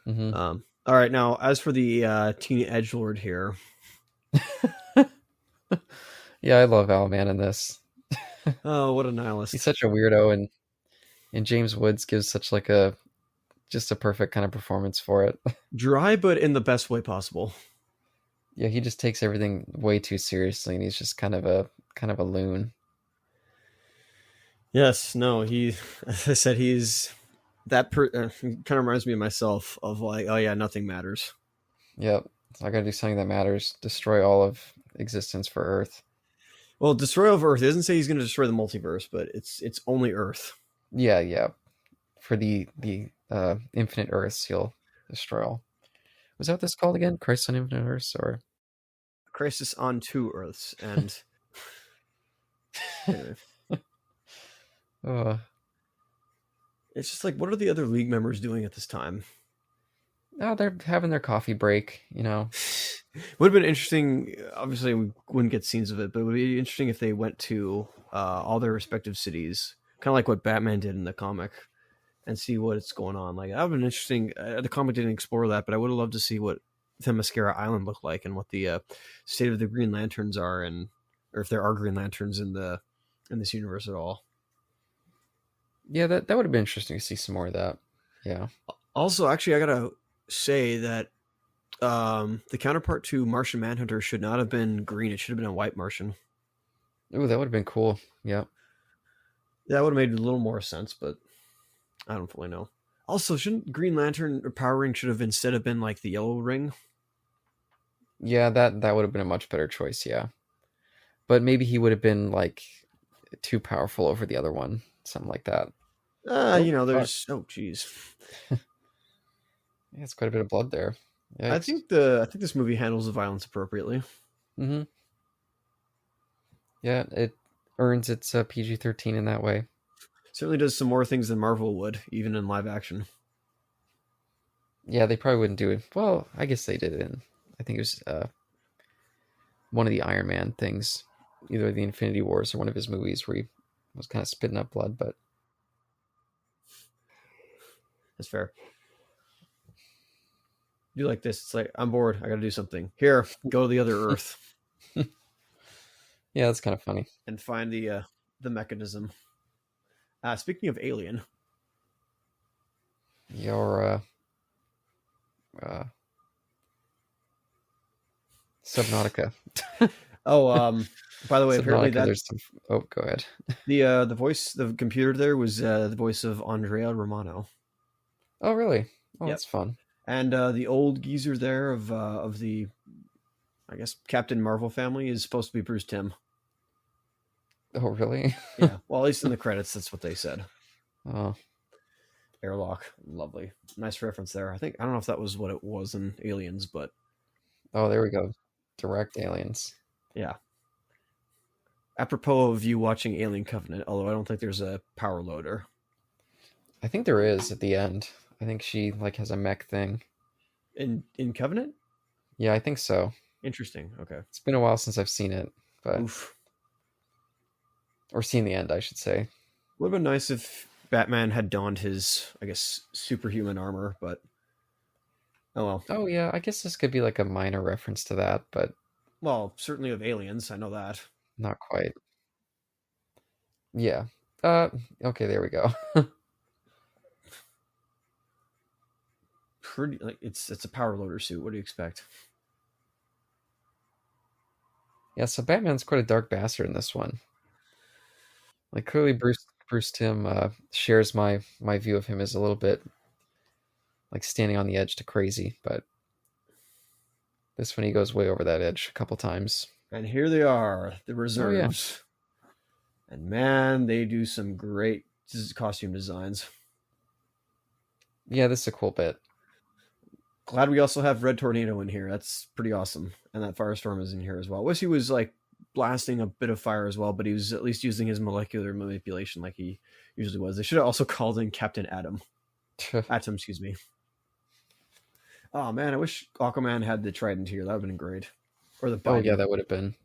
Mm-hmm. All right, now as for the teen edgelord here. Yeah, I love Owlman in this. Oh, what a nihilist! He's such a weirdo, and James Woods gives such like a just a perfect kind of performance for it. Dry, but in the best way possible. Yeah, he just takes everything way too seriously, and he's just kind of a loon. Yes, no, he, as I said, he's he kind of reminds me of myself of like, oh yeah, nothing matters. Yep. So I gotta do something that matters. Destroy all of existence for Earth. Well, destroy of Earth, it doesn't say he's going to destroy the multiverse, but it's only Earth. Yeah, yeah. For the infinite Earths, he'll destroy all. Was that what this called again? Crisis on Infinite Earths, or Crisis on two Earths, and anyway, uh, it's just like, what are the other League members doing at this time? no, they're having their coffee break. You know. Would have been interesting. Obviously, we wouldn't get scenes of it, but it would be interesting if they went to all their respective cities, kind of like what Batman did in the comic, and see what's going on. Like that would have been interesting. The comic didn't explore that, but I would have loved to see what Themyscira Island looked like and what the state of the Green Lanterns are, and or if there are Green Lanterns in this universe at all. Yeah, that would have been interesting to see some more of that. Yeah. Also, actually, I gotta say that the counterpart to Martian Manhunter should not have been green. It should have been a white Martian. Ooh, that would have been cool. Yeah. That would have made a little more sense, but I don't fully know. Also, shouldn't Green Lantern or Power Ring should have instead have been like the yellow ring? Yeah, that would have been a much better choice, yeah. But maybe he would have been like too powerful over the other one, something like that. Oh, fuck. There's geez. Yeah, it's quite a bit of blood there. I Yikes. think this movie handles the violence appropriately. Mm-hmm. Yeah, it earns its PG-13 in that way. Certainly does some more things than Marvel would, even in live action. Yeah, they probably wouldn't do it. Well, I guess they did it in. I think it was one of the Iron Man things, either the Infinity Wars or one of his movies where he was kind of spitting up blood. But That's fair. You like this? It's like, I'm bored. I got to do something. Here, go to the other Earth yeah, that's kind of funny. and find the mechanism. Speaking of Alien, Your uh, Subnautica. oh, by the way, apparently Subnautica. that There's some. Oh, go ahead. the voice, the computer there was the voice of Andrea Romano. Oh, really? Oh, Yep. that's fun. And the old geezer there of the, I guess, Captain Marvel family is supposed to be Bruce Timm. Oh, really? Yeah, well, at least in the credits, that's what they said. Oh, Airlock, lovely, nice reference there. I don't know if that was what it was in Aliens, but oh, there we go. Direct aliens. yeah. Apropos of you watching Alien Covenant, although I don't think there's a power loader I think there is at the end. I think she like has a mech thing. in Covenant. Yeah, I think so. Interesting. Okay. It's been a while since I've seen it, but Oof. or seen the end, I should say. Would have been nice if Batman had donned his, I guess, superhuman armor, but oh well. Oh yeah, I guess this could be like a minor reference to that, but Well, certainly of Aliens, I know that. not quite. Yeah. Okay, there we go. Pretty like it's a power loader suit. What do you expect? Yeah, so Batman's quite a dark bastard in this one. Like clearly Bruce Timm shares my view of him as a little bit like standing on the edge to crazy, but this one he goes way over that edge a couple times. And here they are, the reserves. And man, they do some great costume designs. Yeah, this is a cool bit. Glad we also have Red Tornado in here. That's pretty awesome. And that Firestorm is in here as well. I wish he was like blasting a bit of fire as well, but he was at least using his molecular manipulation like he usually was. They should have also called in Captain Atom. Atom, excuse me. Oh man, I wish Aquaman had the trident here. That would have been great. Or the Oh binding. yeah, that would have been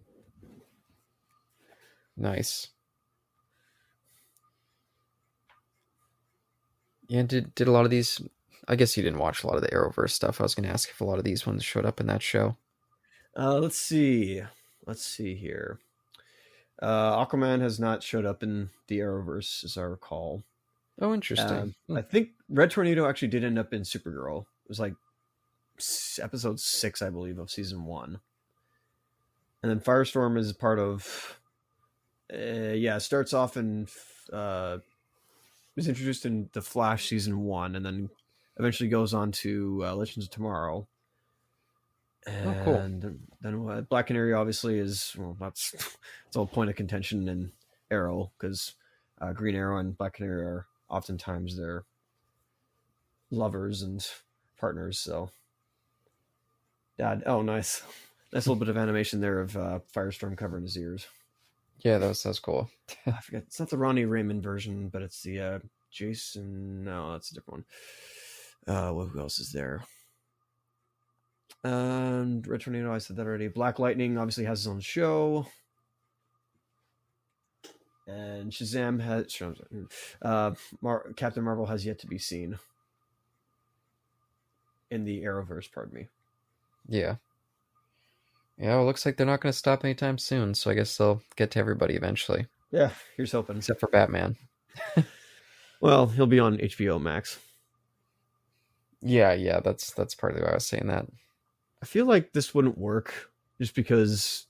nice. Yeah, did a lot of these? I guess you didn't watch a lot of the Arrowverse stuff. I was going to ask if a lot of these ones showed up in that show. Let's see. Let's see here. Aquaman has not showed up in the Arrowverse, as I recall. Oh, interesting. I think Red Tornado actually did end up in Supergirl. It was like episode 6, I believe, of season 1. And then Firestorm is part of. It starts off in. Was introduced in the Flash season 1, and then eventually goes on to Legends of Tomorrow. Oh, cool. And then Black Canary obviously is, well, that's it's all point of contention in Arrow, because Green Arrow and Black Canary are oftentimes their lovers and partners. So, Dad, oh, nice little bit of animation there of Firestorm covering his ears. Yeah, that's cool. I forget, it's not the Ronnie Raymond version, but it's the Jason. No, that's a different one. Who else is there? And Red Tornado, I said that already. Black Lightning obviously has his own show. And Shazam has. Captain Marvel has yet to be seen in the Arrowverse, pardon me. Yeah. Yeah, well, it looks like they're not going to stop anytime soon, so I guess they'll get to everybody eventually. Yeah, here's hoping. Except for Batman. Well, he'll be on HBO Max. Yeah, that's partly why I was saying that. I feel like this wouldn't work just because,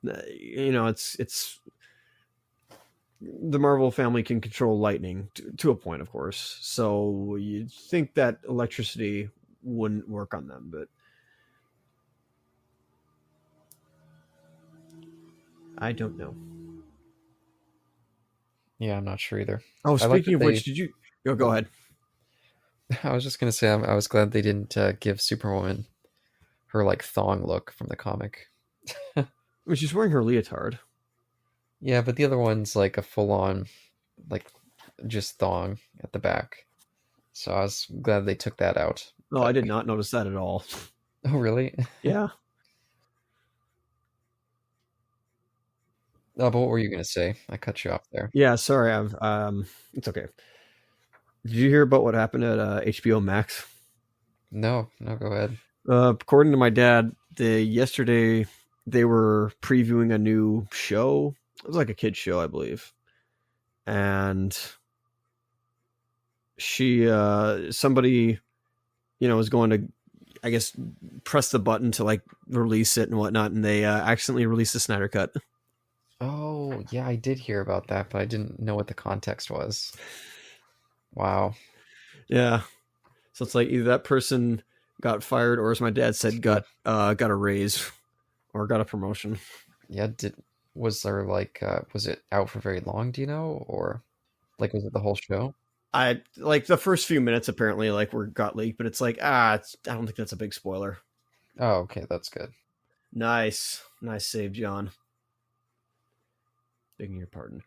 it's the Marvel family can control lightning to a point, of course. So you'd think that electricity wouldn't work on them, but I don't know. Yeah, I'm not sure either. Oh, speaking of which, did you... Oh, go ahead. I was just going to say, I was glad they didn't give Superwoman her, like, thong look from the comic. Well, she's wearing her leotard. Yeah, but the other one's, like, a full-on, like, just thong at the back. So I was glad they took that out. No, I did not notice that at all. Oh, really? Yeah. Oh, but what were you going to say? I cut you off there. Yeah, sorry. It's okay. Did you hear about what happened at HBO Max? No, go ahead. According to my dad, yesterday they were previewing a new show. It was like a kid's show, I believe. And somebody, was going to, I guess, press the button to like release it and whatnot, and they accidentally released the Snyder Cut. Oh, yeah, I did hear about that, but I didn't know what the context was. Wow. Yeah. So it's like either that person got fired, or as my dad said, got a raise or got a promotion. Yeah, was there like was it out for very long, do you know? Or like was it the whole show? I like the first few minutes apparently got leaked, but it's like I don't think that's a big spoiler. Oh, okay, that's good. Nice save, John. Begging your pardon.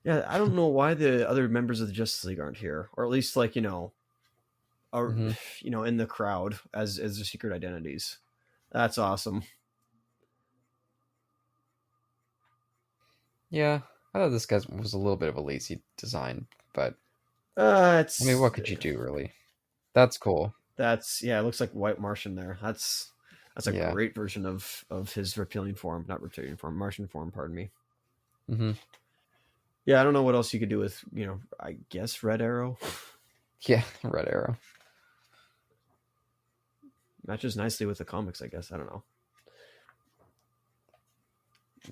Yeah, I don't know why the other members of the Justice League aren't here, or at least like in the crowd as their secret identities. That's awesome. Yeah, I thought this guy was a little bit of a lazy design, but I mean, what could you do, really? That's cool. It looks like White Martian there. That's a great version of his Martian form, pardon me. Mm-hmm. Yeah, I don't know what else you could do with, I guess Red Arrow. Yeah, Red Arrow. Matches nicely with the comics, I guess. I don't know.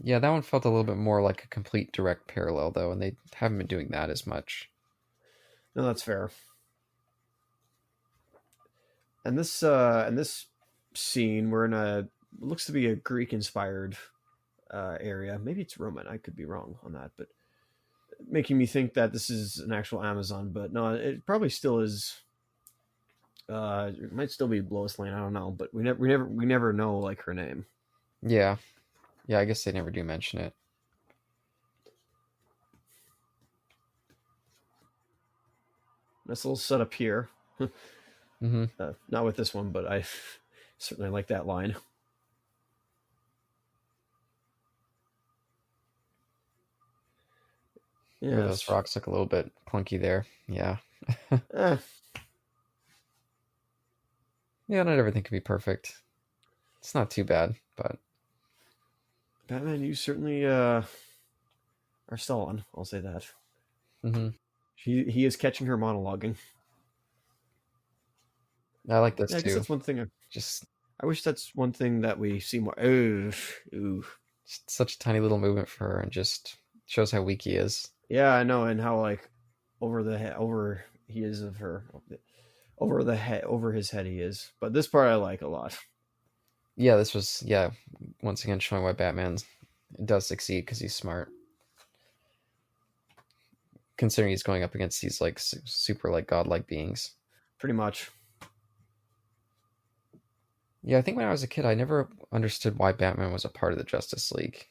Yeah, that one felt a little bit more like a complete direct parallel, though, and they haven't been doing that as much. No, that's fair. And this scene, we're in looks to be a Greek-inspired area. Maybe it's Roman. I could be wrong on that, but making me think that this is an actual Amazon. But no, it probably still is. It might still be Lois Lane. I don't know, but we never know like her name. Yeah, I guess they never do mention it. Nice little setup here. Mm-hmm. Not with this one, but I certainly like that line. Yeah, those rocks look a little bit clunky there. Yeah. Yeah, not everything can be perfect. It's not too bad, but Batman, you certainly are still on. I'll say that. Mm-hmm. He is catching her monologuing. I like this Yeah, I guess too. that's one thing. Just, I wish that's one thing that we see more. Ooh, ooh. just such a tiny little movement for her, and just shows how weak he is. Yeah, I know, and how like over he is of her, over the head, over his head he is. But this part I like a lot. Yeah, this was once again showing why Batman does succeed because he's smart. Considering he's going up against these like super like godlike beings. Pretty much. Yeah, I think when I was a kid, I never understood why Batman was a part of the Justice League.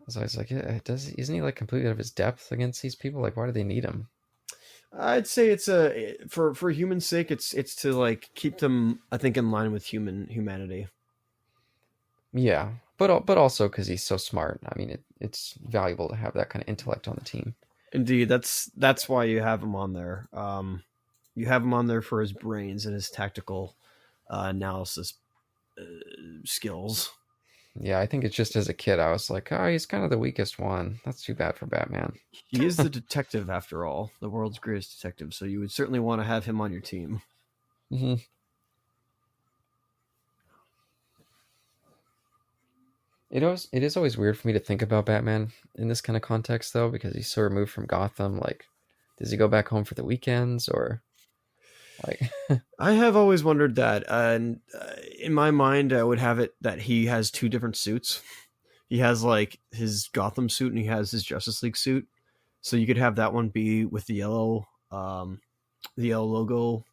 So I was like, isn't he like completely out of his depth against these people? Like, why do they need him? I'd say it's a for human sake. It's to like keep them, I think, in line with humanity. Yeah, but also because he's so smart. I mean, it's valuable to have that kind of intellect on the team. Indeed, that's why you have him on there. You have him on there for his brains and his tactical analysis skills. Yeah, I think it's just as a kid, I was like, oh, he's kind of the weakest one. That's too bad for Batman. He is the detective, after all, the world's greatest detective. So you would certainly want to have him on your team. Mm-hmm. It is always weird for me to think about Batman in this kind of context, though, because he's so removed from Gotham. Like, does he go back home for the weekends, or like? I have always wondered that, and in my mind, I would have it that he has two different suits. He has like his Gotham suit, and he has his Justice League suit. So you could have that one be with the yellow logo,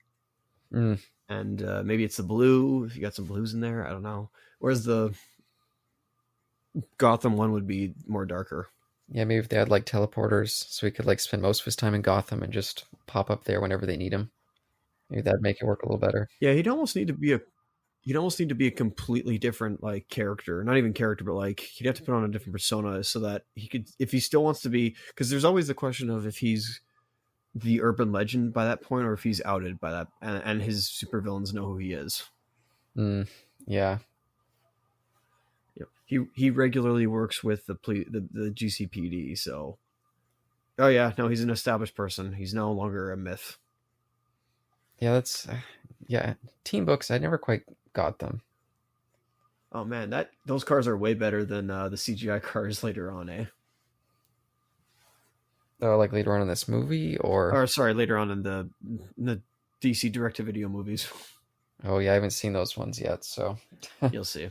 Mm, and maybe it's the blue. If you got some blues in there, I don't know. Whereas the Gotham one would be more darker. yeah, maybe if they had like teleporters, so he could like spend most of his time in Gotham and just pop up there whenever they need him. Maybe that'd make it work a little better. Yeah, he'd almost need to be a completely different like character, not even character, but like he'd have to put on a different persona so that he could, if he still wants to be, because there's always the question of if he's the urban legend by that point or if he's outed by that, and his supervillains know who he is. Mm, yeah, Yep. He regularly works with the GCPD, so oh yeah, no, he's an established person. He's no longer a myth. yeah, that's yeah. Team books, I never quite got them. Oh man, that those cars are way better than the CGI cars later on, eh? Like later on in this movie, or Or sorry, later on in the DC direct-to-video movies. oh yeah, I haven't seen those ones yet. So You'll see.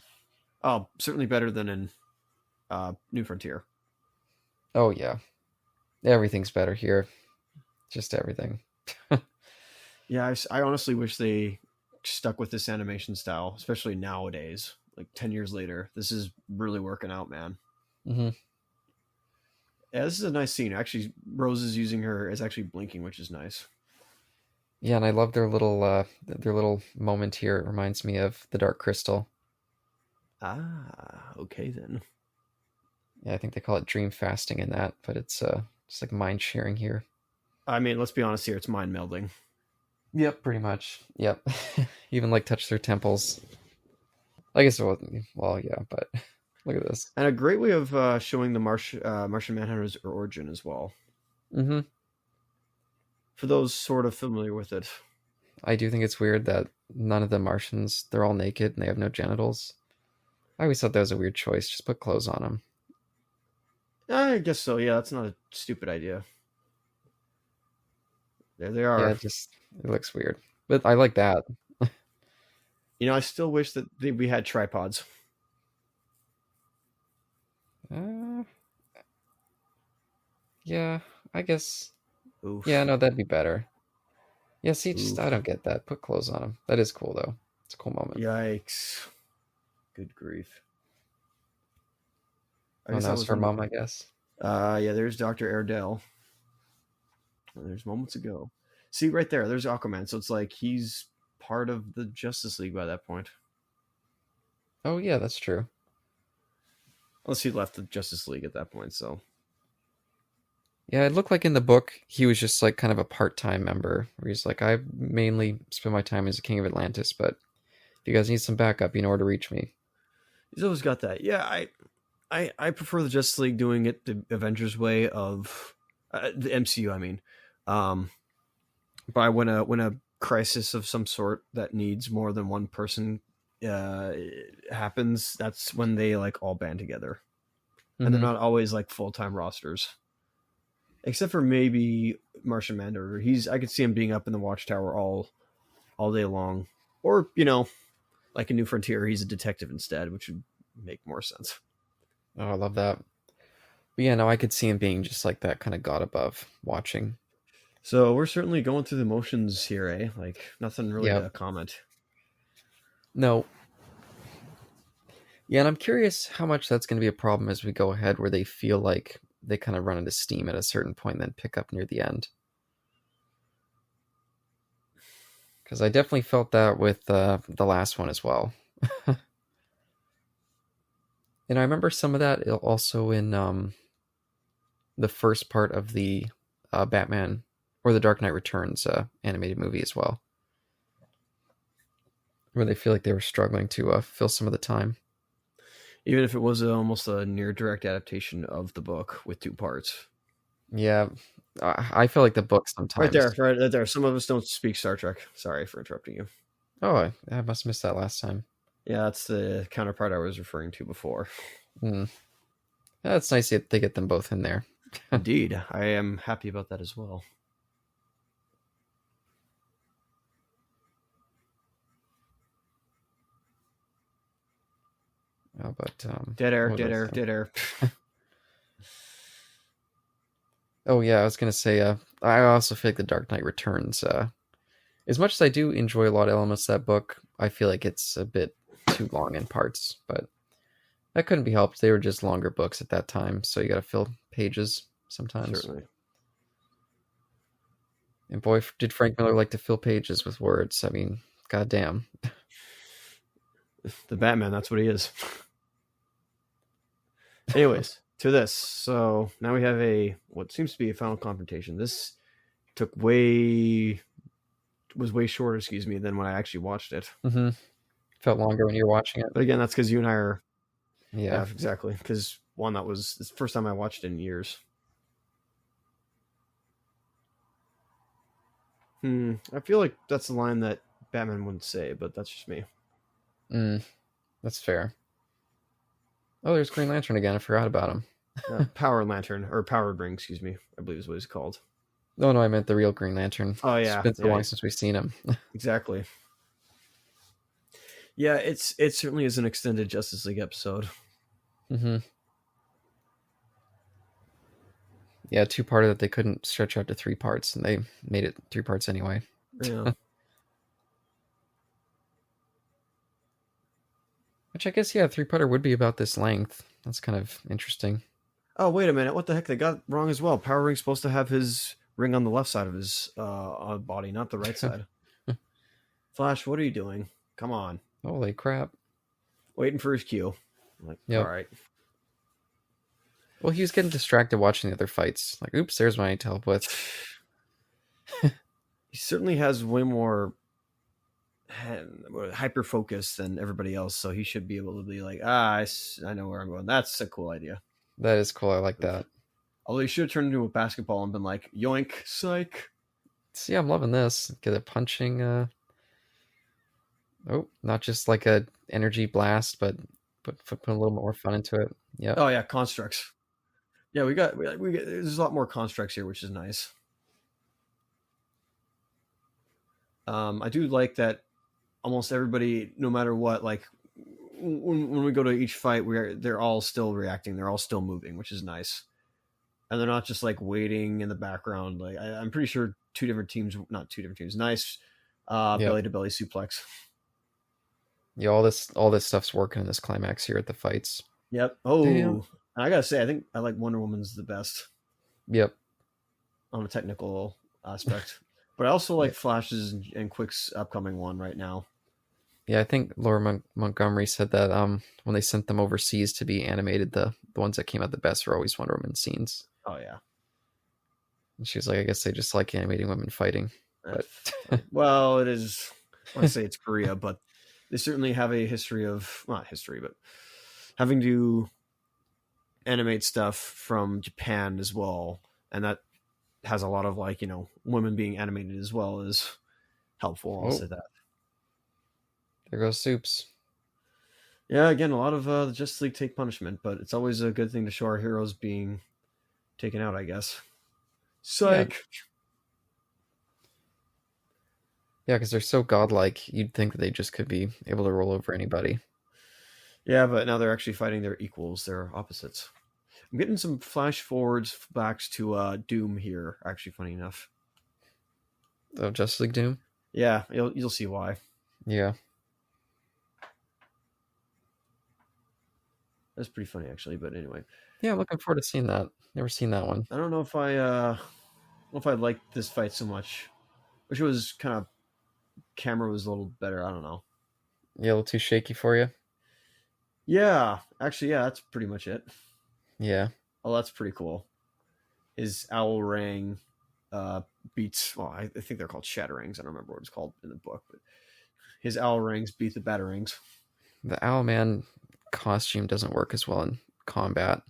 Oh, certainly better than in New Frontier. oh yeah, everything's better here. Just everything. Yeah, I honestly wish they stuck with this animation style, especially nowadays. Like 10 years later, this is really working out, man. Hmm. Yeah, this is a nice scene. Actually, Rose is using her is actually blinking, which is nice. Yeah, and I love their little moment here. It reminds me of the Dark Crystal. Ah, okay then. Yeah, I think they call it dream fasting in that, but it's just like mind sharing here. I mean, let's be honest here. It's mind melding. Yep, pretty much. Yep. Even like touch their temples. I guess it wasn't. Well, yeah, but look at this. And a great way of showing the Martian Manhunter's origin as well. Hmm. For those sort of familiar with it. I do think it's weird that none of the Martians, they're all naked and they have no genitals. I always thought that was a weird choice. Just put clothes on them. I guess so. Yeah, that's not a stupid idea. There they Yeah, are. it looks weird, but I like that. You know, I still wish that we had tripods. Uh, yeah, I guess. Yeah, Oof. no, that'd be better. Yeah, see, just I Oof. don't get that. Put clothes on them. That is cool though. It's a cool moment. Yikes. Good grief. I Oh, guess now that it's was for one. mom, I guess. Yeah, there's Dr. Airedale. There's moments ago. See, right there, there's Aquaman. So it's like he's part of the Justice League by that point. Oh yeah, that's true. Unless he left the Justice League at that point, so. Yeah, it looked like in the book he was just like kind of a part-time member where he's like, I mainly spend my time as a king of Atlantis, but if you guys need some backup, you know where to reach me. He's always got that. Yeah, I prefer the Justice League doing it the Avengers way of the MCU, I mean. But when a crisis of some sort that needs more than one person happens, that's when they like all band together, and they're not always like full-time rosters, except for maybe Martian Manhunter. I could see him being up in the Watchtower all day long, or like a New Frontier, he's a detective instead, which would make more sense. Oh, I love that. But yeah, no, I could see him being just like that kind of god above watching. So we're certainly going through the motions here, eh? Like nothing really Yep. to comment. No. Yeah, and I'm curious how much that's going to be a problem as we go ahead, where they feel like they kind of run into steam at a certain point and then pick up near the end. Because I definitely felt that with the last one as well. And I remember some of that also in the first part of the Batman or the Dark Knight Returns animated movie as well, where they feel like they were struggling to fill some of the time. Even if it was almost a near direct adaptation of the book with 2 parts. Yeah, I feel like the book sometimes. Right there. Some of us don't speak Star Trek. Sorry for interrupting you. Oh, I must have missed that last time. Yeah, that's the counterpart I was referring to before. Yeah, it's nice that they get them both in there. Indeed, I am happy about that as well. But dead air. Oh yeah, I was gonna say. I also feel like the Dark Knight Returns. As much as I do enjoy a lot of elements of that book, I feel like it's a bit too long in parts. But that couldn't be helped. They were just longer books at that time, so you got to fill pages sometimes. Certainly. And boy, did Frank Miller like to fill pages with words. I mean, goddamn. The Batman, that's what he is. Anyways, to this. So now we have what seems to be a final confrontation. This was way shorter, than when I actually watched it. Mm-hmm. Felt longer when you were watching it. But again, that's because you and I are... Yeah, exactly. Because that was the first time I watched it in years. I feel like that's a line that Batman wouldn't say, but that's just me. That's fair. Oh, there's Green Lantern again. I forgot about him. Power Lantern, or Powered Ring, I believe is what he's called. No, I meant the real Green Lantern. Oh, yeah. It's been so long since we've seen him. Exactly. Yeah, it certainly is an extended Justice League episode. Mm-hmm. Yeah, 2-parter that they couldn't stretch out to 3 parts, and they made it 3 parts anyway. Yeah. Which I guess, yeah, 3-parter would be about this length. That's kind of interesting. Oh, wait a minute. What the heck? They got wrong as well. Power Ring's supposed to have his ring on the left side of his body, not the right side. Flash, what are you doing? Come on. Holy crap. Waiting for his cue. I'm like, yep. All right. Well, he was getting distracted watching the other fights. Like, oops, there's what I need to help with. He certainly has way more hyper focus than everybody else, so he should be able to be like, I know where I'm going. That's a cool idea. That is cool. I like that. Although he should have turned into a basketball and been like, yoink, psych. See, I'm loving this. Get it punching. Oh, not just like a energy blast, but put a little more fun into it. Yeah. Oh yeah, constructs. Yeah, we got there's a lot more constructs here, which is nice. I do like that almost everybody, no matter what, like when we go to each fight, they're all still reacting, they're all still moving, which is nice. And they're not just like waiting in the background. Like I'm pretty sure not two different teams. Nice belly to belly suplex. Yeah, all this stuff's working in this climax here at the fights. Yep. Oh, damn. I gotta say, I think I like Wonder Woman's the best. Yep. On a technical aspect, but I also like Flash's and Quick's upcoming one right now. Yeah, I think Laura Montgomery said that when they sent them overseas to be animated, the ones that came out the best were always Wonder Woman scenes. Oh yeah. And she was like, I guess they just like animating women fighting. But well, it is. I want to say it's Korea, but they certainly have a history of not history, but having to animate stuff from Japan as well, and that has a lot of like women being animated as well is helpful. I'll Oh, say that. there goes Soups. Yeah, again, a lot of the Justice League take punishment, but it's always a good thing to show our heroes being taken out, I guess. Yeah, Psych. yeah, because they're so godlike. You'd think that they just could be able to roll over anybody. Yeah, but now they're actually fighting their equals, their opposites. I'm getting some flash forwards backs to Doom here. Actually, funny enough. Oh, Justice League Doom. Yeah, you'll see why. Yeah, That's pretty funny actually. But anyway, yeah. I'm looking forward to seeing that. Never seen that one. I don't know if I liked this fight so much. Wish it was kind of camera was a little better. I don't know. Yeah, a little too shaky for you. Yeah, actually, yeah, that's pretty much it. Yeah. Oh, that's pretty cool. His owl ring beats. Well, I think they're called shatterings. I don't remember what it's called in the book, but his owl rings beat the batarangs. The Owlman costume doesn't work as well in combat.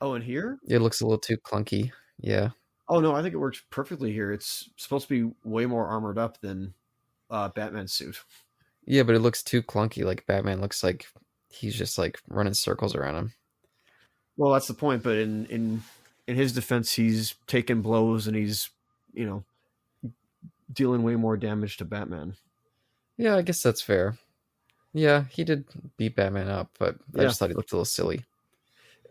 Oh, and here? It looks a little too clunky. Yeah. Oh no, I think it works perfectly here. It's supposed to be way more armored up than Batman's suit. Yeah, but it looks too clunky. Like Batman looks like he's just like running circles around him. Well, that's the point. But in his defense, he's taking blows and he's you know dealing way more damage to Batman. Yeah, I guess that's fair. Yeah, he did beat Batman up, but I Yeah, just thought he looked a little silly.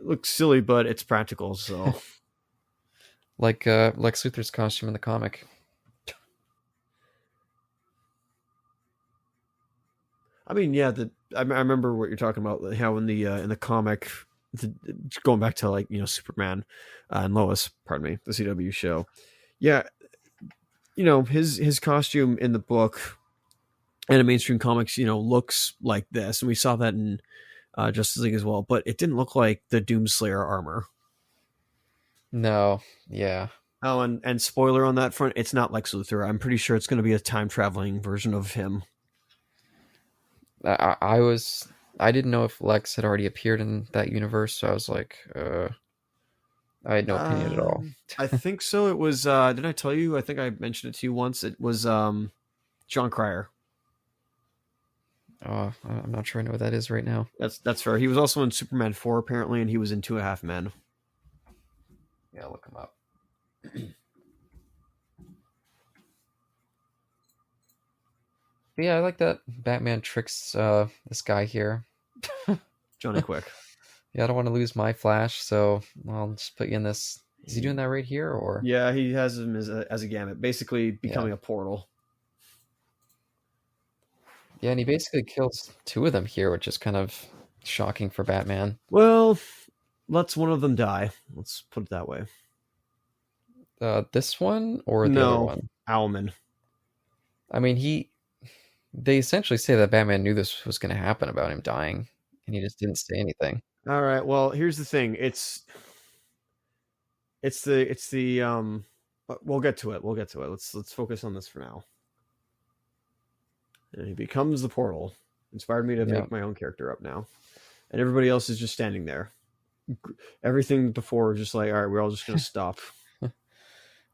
it looks silly, but it's practical. So Like Lex Luthor's costume in the comic. I mean, yeah, I remember what you're talking about. How in the comic, going back to like Superman and Lois, pardon me, the CW show. Yeah, his costume in the book and in mainstream comics, looks like this, and we saw that in Justice League as well. But it didn't look like the Doomslayer armor. No, yeah. Oh, and spoiler on that front, it's not Lex Luthor. I'm pretty sure it's going to be a time traveling version of him. I didn't know if Lex had already appeared in that universe, so I was like, I had no opinion at all. I think so. It was. Did I tell you? I think I mentioned it to you once. It was John Cryer. I'm not sure I know what that is right now. That's fair. He was also in Superman 4 apparently, and he was in 2.5 Men. Yeah, look him up. But yeah, I like that Batman tricks this guy here. Johnny Quick. Yeah, I don't want to lose my Flash, so I'll just put you in this. Is he doing that right here, or? Yeah, he has him as a gamut, basically becoming a portal. Yeah, and he basically kills two of them here, which is kind of shocking for Batman. Well, lets one of them die. Let's put it that way. This one or the other one? Owlman. I mean, they essentially say that Batman knew this was going to happen about him dying, and he just didn't say anything. All right. Well, here's the thing. It's the we'll get to it. Let's focus on this for now. And he becomes the portal. Inspired me to make my own character up now. And everybody else is just standing there. Everything before is just like, all right, we're all just going to stop.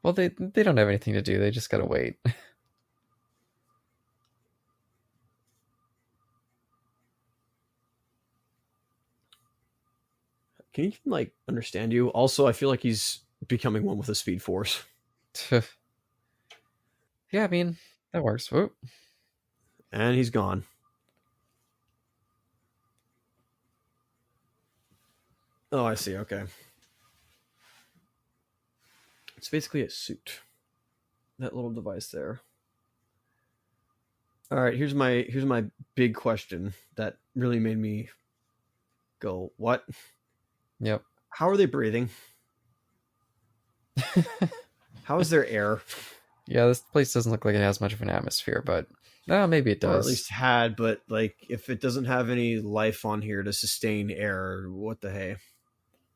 Well, they don't have anything to do. They just got to wait. Can you even understand you? Also, I feel like he's becoming one with the Speed Force. Yeah, I mean, that works. Whoop. And he's gone. Oh, I see. Okay. It's basically a suit. That little device there. All right, here's my big question that really made me go, "What?" Yep. How are they breathing? How is there air? Yeah, this place doesn't look like it has much of an atmosphere, but maybe it does. Or at least had, but if it doesn't have any life on here to sustain air, what the hey?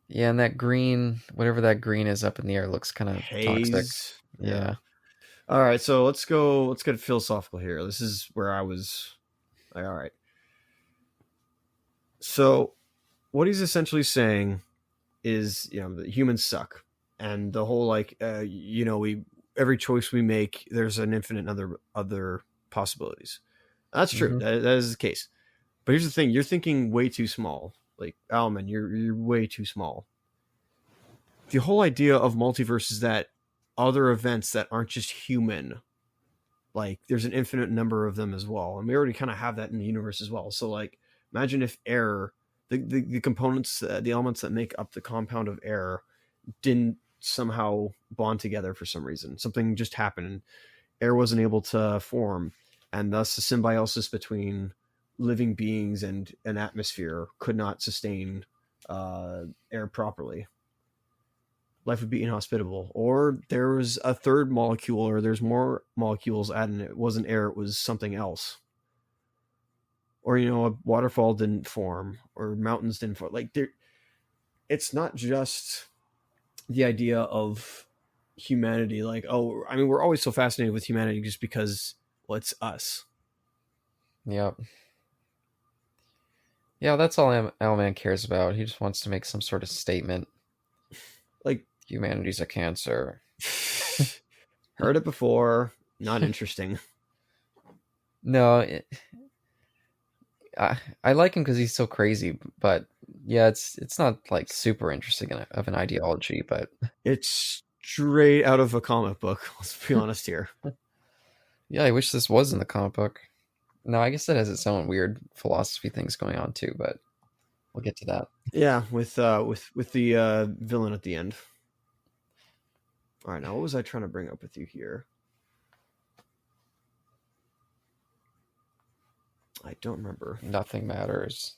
Yeah, and that green, whatever that green is up in the air, looks kind of toxic. Yeah. All right, so let's get philosophical here. This is where I was like, all right. So what he's essentially saying is, that humans suck. and the whole like we every choice we make, there's an infinite other possibilities. That's true. That is the case. But here's the thing: you're thinking way too small. Like Alman, you're way too small. The whole idea of multiverse is that other events that aren't just human, like there's an infinite number of them as well, and we already kind of have that in the universe as well. So like, imagine if air, the components, the elements that make up the compound of air, didn't somehow bond together for some reason. Something just happened, and air wasn't able to form, and thus the symbiosis between living beings and an atmosphere could not sustain air properly. Life would be inhospitable. Or there was a third molecule, or there's more molecules added, and it wasn't air, it was something else. Or a waterfall didn't form, or mountains didn't form. Like it's not just the idea of humanity. Like, we're always so fascinated with humanity just because, well, it's us. Yep. Yeah, that's all Owlman cares about. He just wants to make some sort of statement. Like, humanity's a cancer. Heard it before. Not interesting. No, I like him because he's so crazy, but yeah, it's not like super interesting of an ideology, but it's straight out of a comic book. Let's be honest here. Yeah, I wish this was in the comic book. No, I guess it has its own weird philosophy things going on too, but we'll get to that. Yeah, with the villain at the end. All right, now what was I trying to bring up with you here? I don't remember. Nothing matters.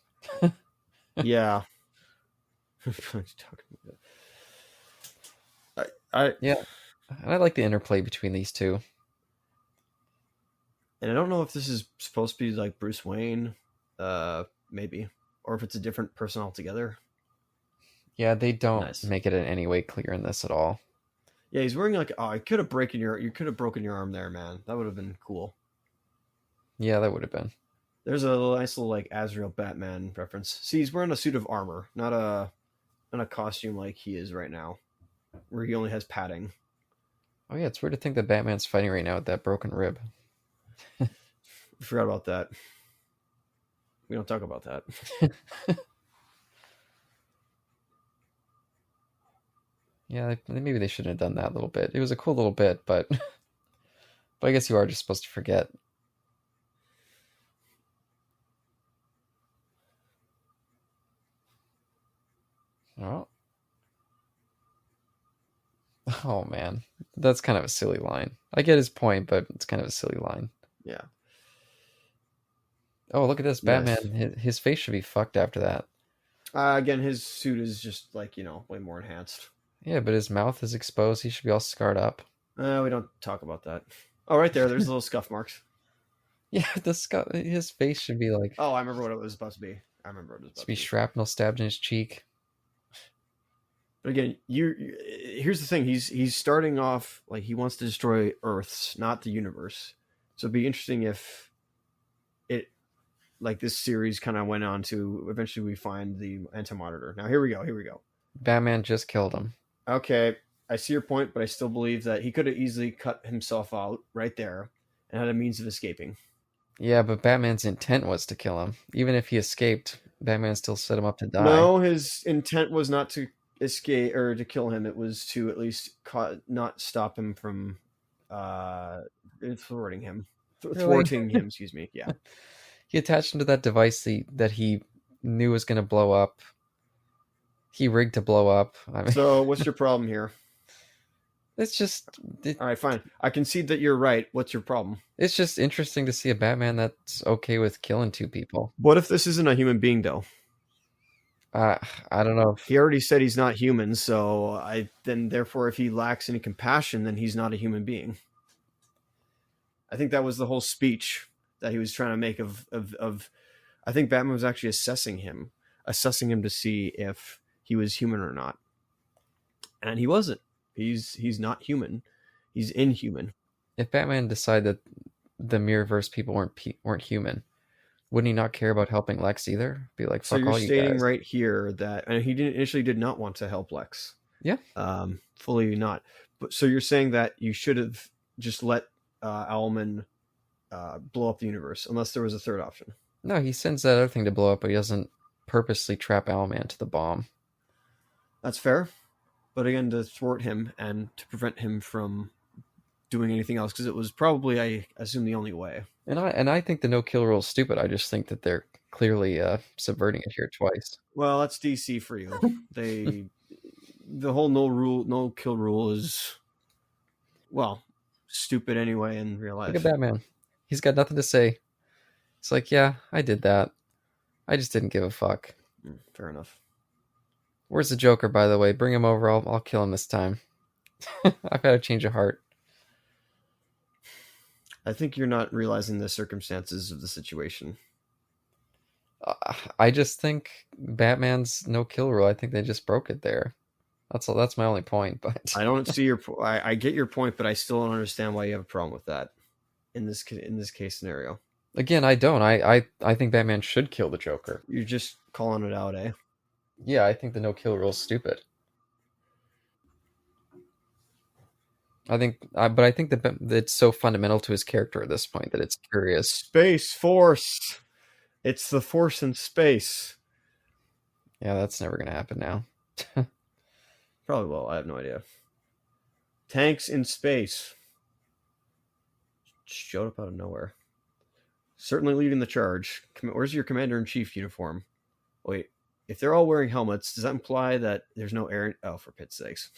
Yeah. Yeah, and I like the interplay between these two. And I don't know if this is supposed to be like Bruce Wayne, maybe, or if it's a different person altogether. Yeah, they don't make it in any way clear in this at all. Yeah, he's wearing like, you could have broken your arm there, man. That would have been cool. Yeah, that would have been. There's a nice little like Azrael Batman reference. See, he's wearing a suit of armor, not a costume like he is right now, where he only has padding. Oh yeah, it's weird to think that Batman's fighting right now with that broken rib. Forgot about that. We don't talk about that. Yeah, maybe they shouldn't have done that little bit. It was a cool little bit, but I guess you are just supposed to forget. Oh man, that's kind of a silly line. I get his point, but it's kind of a silly line. Yeah. Oh, look at this, Batman. Yes. His face should be fucked after that. Again, his suit is just like, way more enhanced. Yeah, but his mouth is exposed. He should be all scarred up. We don't talk about that. Oh, right there's little scuff marks. Yeah, his face should be like... Oh, I remember what it was supposed to be. To be shrapnel stabbed in his cheek. But again, here's the thing. He's starting off like he wants to destroy Earths, not the universe. So it'd be interesting if it, like this series kind of went on to eventually we find the Anti-Monitor. Now here we go. Batman just killed him. Okay, I see your point, but I still believe that he could have easily cut himself out right there and had a means of escaping. Yeah, but Batman's intent was to kill him. Even if he escaped, Batman still set him up to die. No, his intent was not to escape or to kill him. It was to at least not stop him from thwarting him. Excuse me. Yeah. He attached him to that device that he knew was going to blow up. He rigged to blow up. So what's your problem here? It's just... All right, fine. I concede that you're right. What's your problem? It's just interesting to see a Batman that's okay with killing two people. What if this isn't a human being, though? I don't know. He already said he's not human, so therefore, if he lacks any compassion, then he's not a human being. I think that was the whole speech that he was trying to make of I think Batman was actually assessing him to see if he was human or not. And he wasn't. He's not human. He's inhuman. If Batman decided that the Mirrorverse people weren't human, wouldn't he not care about helping Lex either? Be like, fuck all you guys. So you're stating right here that he initially did not want to help Lex. Yeah. Fully not. But so you're saying that you should have just let Owlman blow up the universe, unless there was a third option. No, he sends that other thing to blow up, but he doesn't purposely trap Owlman to the bomb. That's fair. But again, to thwart him and to prevent him from doing anything else, because it was probably, I assume, the only way. And I think the no kill rule is stupid. I just think that they're clearly subverting it here twice. Well, that's DC for you. The whole no kill rule is, well, stupid anyway in real life. Look at Batman. He's got nothing to say. It's like, yeah, I did that. I just didn't give a fuck. Fair enough. Where's the Joker, by the way? Bring him over. I'll kill him this time. I've had a change of heart. I think you're not realizing the circumstances of the situation. I just think Batman's no kill rule. I think they just broke it there. That's my only point. But I don't see your. I get your point, but I still don't understand why you have a problem with that in this case scenario. Again, I don't. I think Batman should kill the Joker. You're just calling it out, eh? Yeah, I think the no kill rule is stupid. I think that it's so fundamental to his character at this point that it's curious. Space Force. It's the Force in space. Yeah, that's never going to happen now. Probably will. I have no idea. Tanks in space. Showed up out of nowhere. Certainly leading the charge. Where's your commander-in-chief uniform? Wait, if they're all wearing helmets, does that imply that there's no air? Oh, for pit's sakes.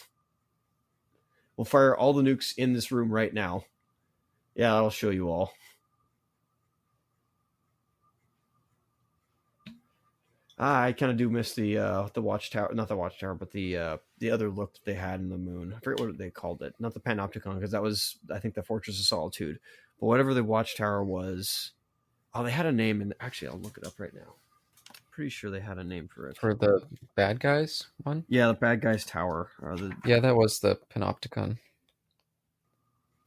We'll fire all the nukes in this room right now. Yeah, I'll show you all. I kind of do miss the watchtower, not the watchtower, but the other look that they had in the moon. I forget what they called it. Not the Panopticon, because that was, I think, the Fortress of Solitude. But whatever the watchtower was, oh, they had a name. And actually, I'll look it up right now. Pretty sure they had a name for it. For the bad guys one? Yeah, the bad guys tower. Yeah, that was the Panopticon.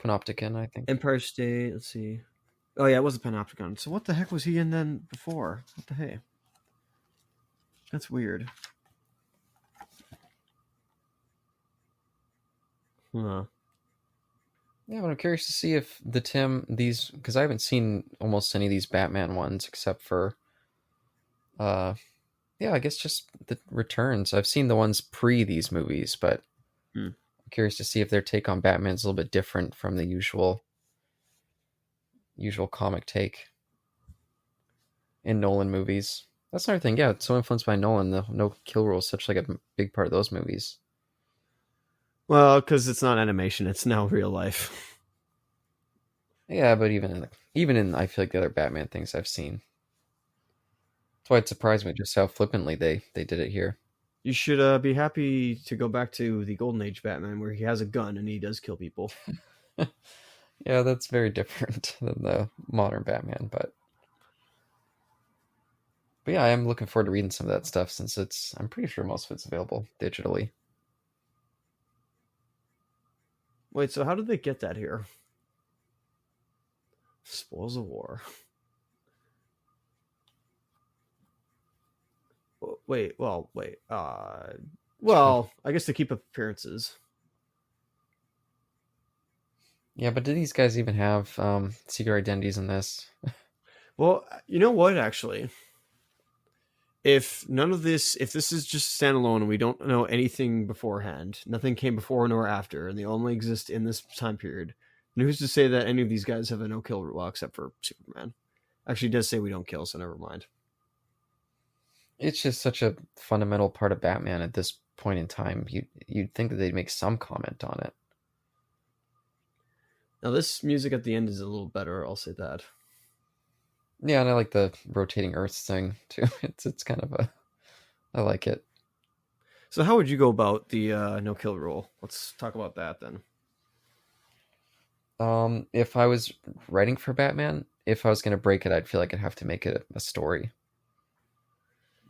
Panopticon, I think. Empire State. Let's see. Oh yeah, it was the Panopticon. So what the heck was he in then before? What the hey? That's weird. Huh. Yeah, but I'm curious to see if these, because I haven't seen almost any of these Batman ones except for, yeah, I guess just the returns. I've seen the ones pre these movies, but I'm curious to see if their take on Batman is a little bit different from the usual comic take in Nolan movies. That's another thing. Yeah, it's so influenced by Nolan. The no kill rule is such like a big part of those movies. Well, because it's not animation; it's now real life. Yeah, but even in I feel like the other Batman things I've seen. That's why it surprised me just how flippantly they did it here. You should be happy to go back to the Golden Age Batman, where he has a gun and he does kill people. Yeah, that's very different than the modern Batman, but yeah, I am looking forward to reading some of that stuff since I'm pretty sure most of it's available digitally. Wait, so how did they get that here? Spoils of War. Wait. Well, I guess to keep up appearances. Yeah, but do these guys even have secret identities in this? Well, you know what, actually? If this is just standalone and we don't know anything beforehand, nothing came before nor after, and they only exist in this time period, then who's to say that any of these guys have a no-kill rule, except for Superman? Actually, it does say we don't kill, so never mind. It's just such a fundamental part of Batman at this point in time. You'd think that they'd make some comment on it. Now, this music at the end is a little better, I'll say that. Yeah, and I like the rotating Earths thing too. It's kind of I like it. So how would you go about the no kill rule? Let's talk about that then. If I was writing for Batman, if I was going to break it, I'd feel like I'd have to make it a story.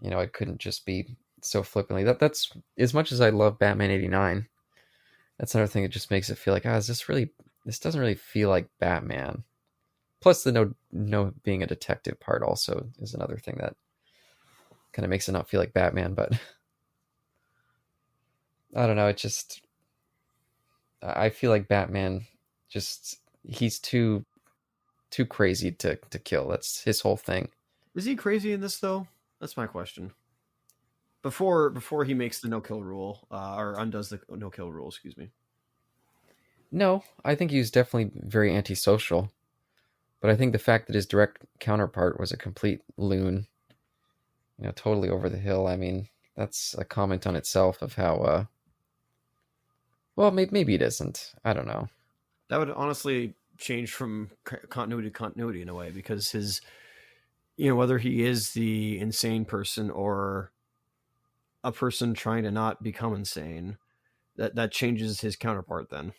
You know, it couldn't just be so flippantly. That's as much as I love Batman 89. That's another thing that just makes it feel like, this doesn't really feel like Batman. Plus the no being a detective part also is another thing that kind of makes it not feel like Batman, but I don't know. I feel like Batman he's too crazy to kill. That's his whole thing. Is he crazy in this though? That's my question. Before he makes the no kill rule, or undoes the no kill rule, excuse me. No, I think he was definitely very antisocial. But I think the fact that his direct counterpart was a complete loon, totally over the hill. I mean, that's a comment on itself of how. Well, maybe it isn't. I don't know. That would honestly change from continuity to continuity in a way, because his, whether he is the insane person or a person trying to not become insane, that changes his counterpart. Then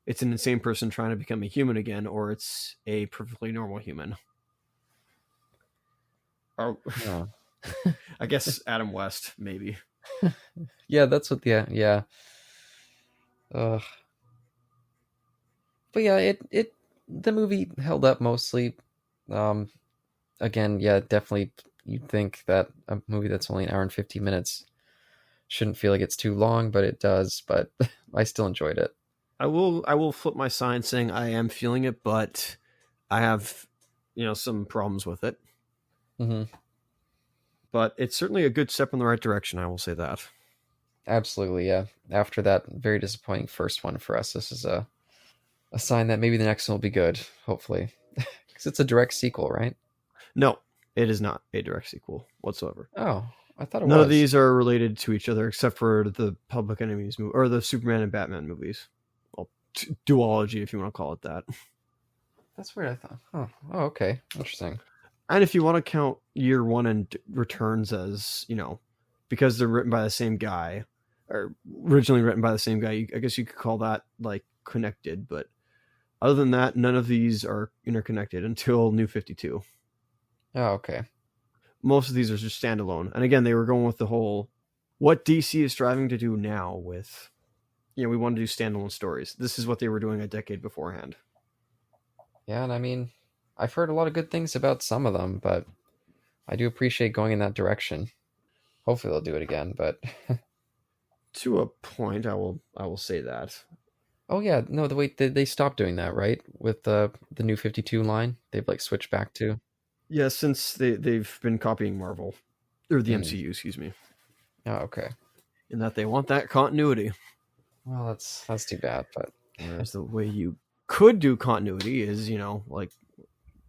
it's an insane person trying to become a human again, or it's a perfectly normal human. Or Yeah. I guess Adam West, maybe. Yeah, that's what. Yeah. But yeah, the movie held up mostly. Um, Again, yeah, definitely. You'd think that a movie that's only an hour and 50 minutes shouldn't feel like it's too long, but it does. But I still enjoyed it. I will flip my sign saying I am feeling it, but I have some problems with it. Mm-hmm. But it's certainly a good step in the right direction. I will say that. Absolutely, yeah. After that very disappointing first one for us, this is a sign that maybe the next one will be good. Hopefully, because it's a direct sequel, right? No, it is not a direct sequel whatsoever. Oh, I thought it None of was. these are related to each other except for the Public Enemies movie or the Superman and Batman movies. Well, duology, if you want to call it that. That's weird. I thought. Oh, okay, interesting. And if you want to count Year One and Returns as because they're written by the same guy, or originally written by the same guy, I guess you could call that like connected. But other than that, none of these are interconnected until New 52. Oh, okay. Most of these are just standalone. And again, they were going with the whole what DC is striving to do now with, we want to do standalone stories. This is what they were doing a decade beforehand. Yeah, and I mean, I've heard a lot of good things about some of them, but I do appreciate going in that direction. Hopefully, they'll do it again. But To a point, I will say that. oh yeah, no, the way they stopped doing that, right? With the new 52 line, they've like switched back to. Yeah, since they've been copying Marvel or the Mm. MCU, excuse me, Oh, okay. in that they want that continuity. Well, that's too bad, but Whereas the way you could do continuity is, like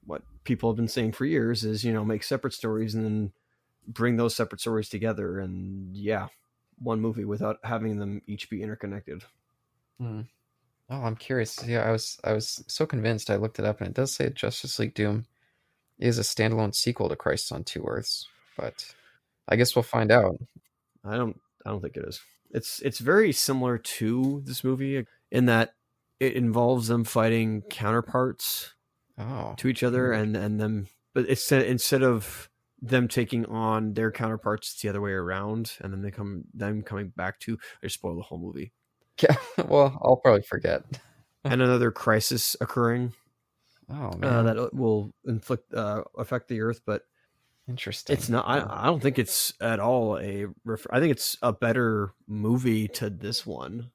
what people have been saying for years is, make separate stories and then bring those separate stories together, and one movie without having them each be interconnected. oh, I'm curious. Yeah, I was so convinced. I looked it up, and it does say Justice League Doom is a standalone sequel to Crisis on Two Earths, but I guess we'll find out. I don't think it is. It's very similar to this movie in that it involves them fighting counterparts Oh, to each other, weird. and them, but it's instead of them taking on their counterparts, it's the other way around, and then them coming back to, I just spoil the whole movie, Yeah, well, I'll probably forget. and another crisis occurring Oh man, that will affect the Earth, but interesting. it's not. I don't think it's at all I think it's a better movie to this one,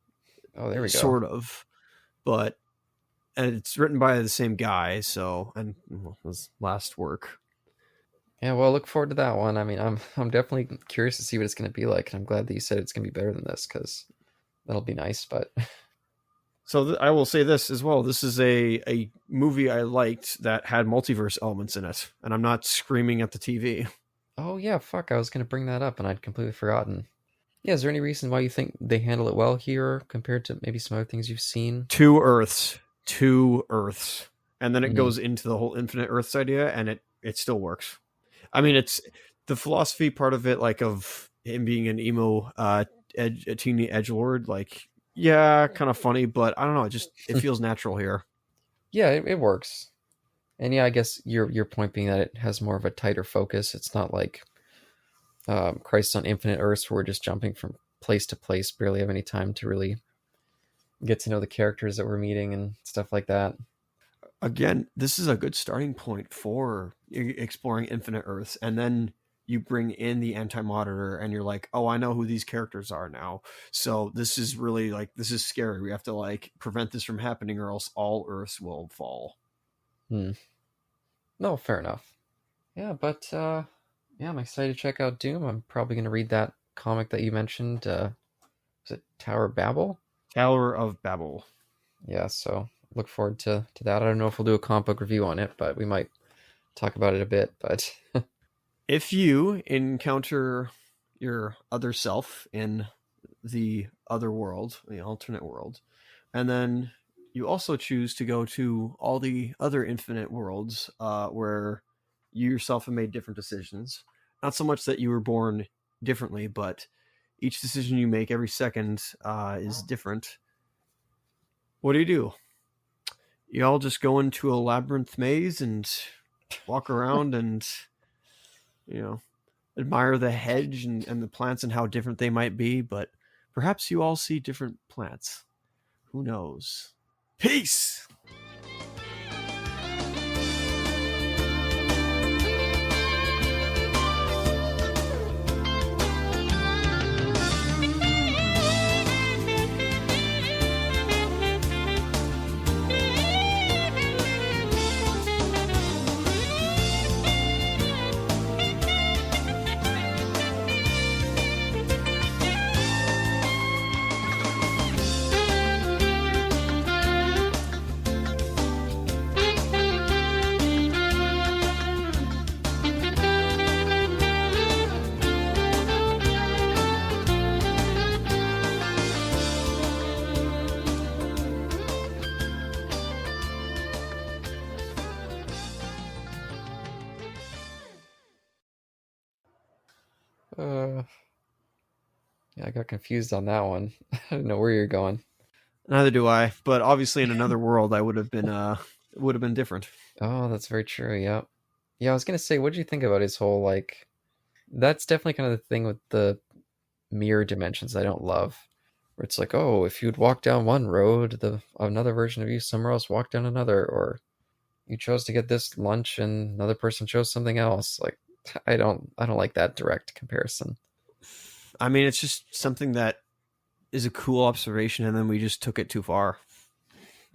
Oh, there we go. sort of, but and it's written by the same guy, so and his last work. Yeah, well, look forward to that one. I mean, I'm definitely curious to see what it's going to be like, and I'm glad that you said it's going to be better than this because that'll be nice. But So I will say this as well. This is a movie I liked that had multiverse elements in it, and I'm not screaming at the TV. oh yeah, fuck, I was going to bring that up, and I'd completely forgotten. Yeah, is there any reason why you think they handle it well here compared to maybe some other things you've seen? Two Earths, and then it Mm-hmm. goes into the whole infinite Earths idea, and it still works. I mean, it's the philosophy part of it, like of him being an emo, a teeny edgelord, like kind of funny, but I don't know, it feels natural here. Yeah, it works. And yeah, I guess your point being that it has more of a tighter focus. It's not like Crisis on Infinite Earths, where we're just jumping from place to place, barely have any time to really get to know the characters that we're meeting and stuff like that. Again, this is a good starting point for exploring infinite Earths, and then you bring in the Anti-Monitor and you're like, oh, I know who these characters are now. So this is really like, this is scary. We have to like prevent this from happening or else all Earths will fall. No, fair enough. Yeah, but yeah, I'm excited to check out Doom. I'm probably going to read that comic that you mentioned. Was it Tower of Babel? Tower of Babel. Yeah, so look forward to that. I don't know if we'll do a comic book review on it, but we might talk about it a bit. But if you encounter your other self in the other world, the alternate world, and then you also choose to go to all the other infinite worlds where you yourself have made different decisions. Not so much that you were born differently, but each decision you make every second is different. What do? You all just go into a labyrinth maze and walk around and, admire the hedge and the plants and how different they might be, but perhaps you all see different plants. Who knows? Peace! yeah, I got confused on that one. I don't know where you're going. Neither do I, but obviously in another world I would have been different. Oh, that's very true. Yeah. Yeah, I was going to say, what did you think about his whole, like, that's definitely kind of the thing with the mirror dimensions I don't love. Where it's like, oh, if you'd walk down one road, another version of you somewhere else walked down another, or you chose to get this lunch and another person chose something else. Like, I don't like that direct comparison. I mean, it's just something that is a cool observation, and then we just took it too far.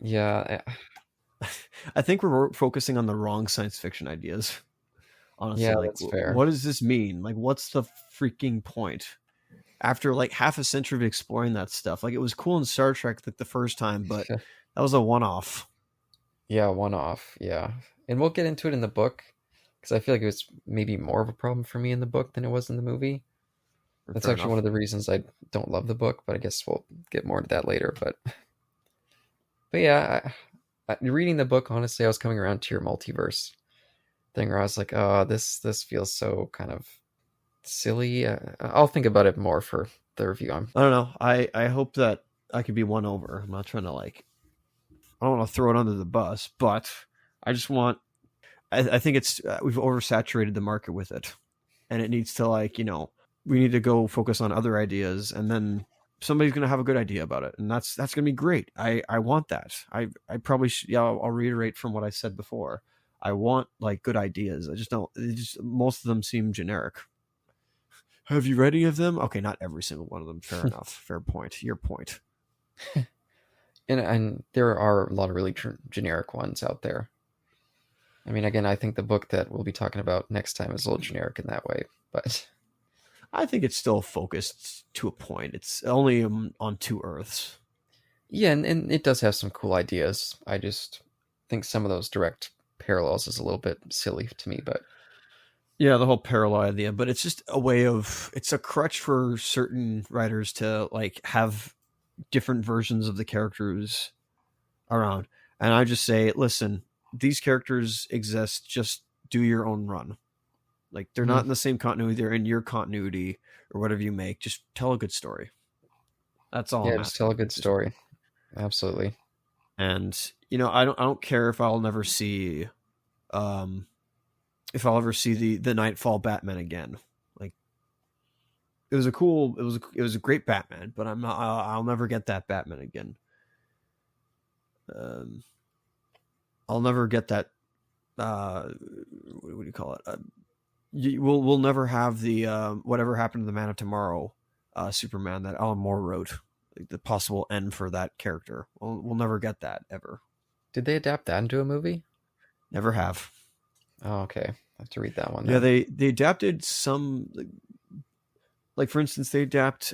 Yeah, I think we're focusing on the wrong science fiction ideas. Honestly, yeah, like, that's fair. what does this mean? Like, what's the freaking point? After like half a century of exploring that stuff, like it was cool in Star Trek like the first time, but that was a one-off. Yeah, one off. Yeah, and we'll get into it in the book because I feel like it was maybe more of a problem for me in the book than it was in the movie. That's Fair actually enough. one of the reasons I don't love the book, but I guess we'll get more into that later. But yeah, reading the book, honestly, I was coming around to your multiverse thing where I was like, oh, this feels so kind of silly. I'll think about it more for the review. I don't know. I hope that I could be won over. I'm not trying to like. I don't want to throw it under the bus, but I just want. I think it's we've oversaturated the market with it, and it needs to like we need to go focus on other ideas, and then somebody's gonna have a good idea about it, and that's gonna be great. I want that. I probably I'll reiterate from what I said before. I want like good ideas. I just don't. Most of them seem generic. Have you read any of them? Okay, not every single one of them. Fair enough. Fair point. Your point. And there are a lot of really generic ones out there. I mean, again, I think the book that we'll be talking about next time is a little generic in that way, but I think it's still focused to a point. It's only on two Earths. yeah, and it does have some cool ideas. I just think some of those direct parallels is a little bit silly to me, but yeah, the whole parallel idea, but it's just a way of it's a crutch for certain writers to like have different versions of the characters around. And I just say, listen, these characters exist, just do your own run. Like they're not in the same continuity, they're in your continuity or whatever you make. Just tell a good story. That's all. Yeah, I'm just asking. tell a good story. Absolutely. And I don't care if I'll never see if I'll ever see the Nightfall Batman again. Like it was a great Batman, but I'll never get that Batman again. I'll never get that what do you call it? we'll never have the whatever happened to the Man of Tomorrow Superman that Alan Moore wrote, like the possible end for that character. We'll never get that ever. Did they adapt that into a movie? Never have. Oh, okay. I have to read that one. Yeah, Then. they adapted some, like for instance, they adapt.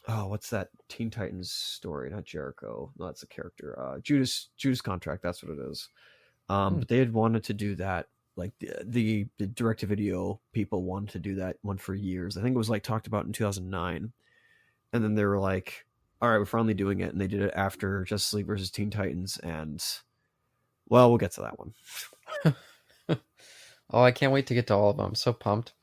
What's that Teen Titans story? Not Jericho. No, that's a character. Judas Contract. That's what it is. But they had wanted to do that. Like the direct-to-video people wanted to do that one for years. I think it was like talked about in 2009, and then they were like, "All right, we're finally doing it," and they did it after Justice League versus Teen Titans, and well, we'll get to that one. Oh, I can't wait to get to all of them. I'm so pumped.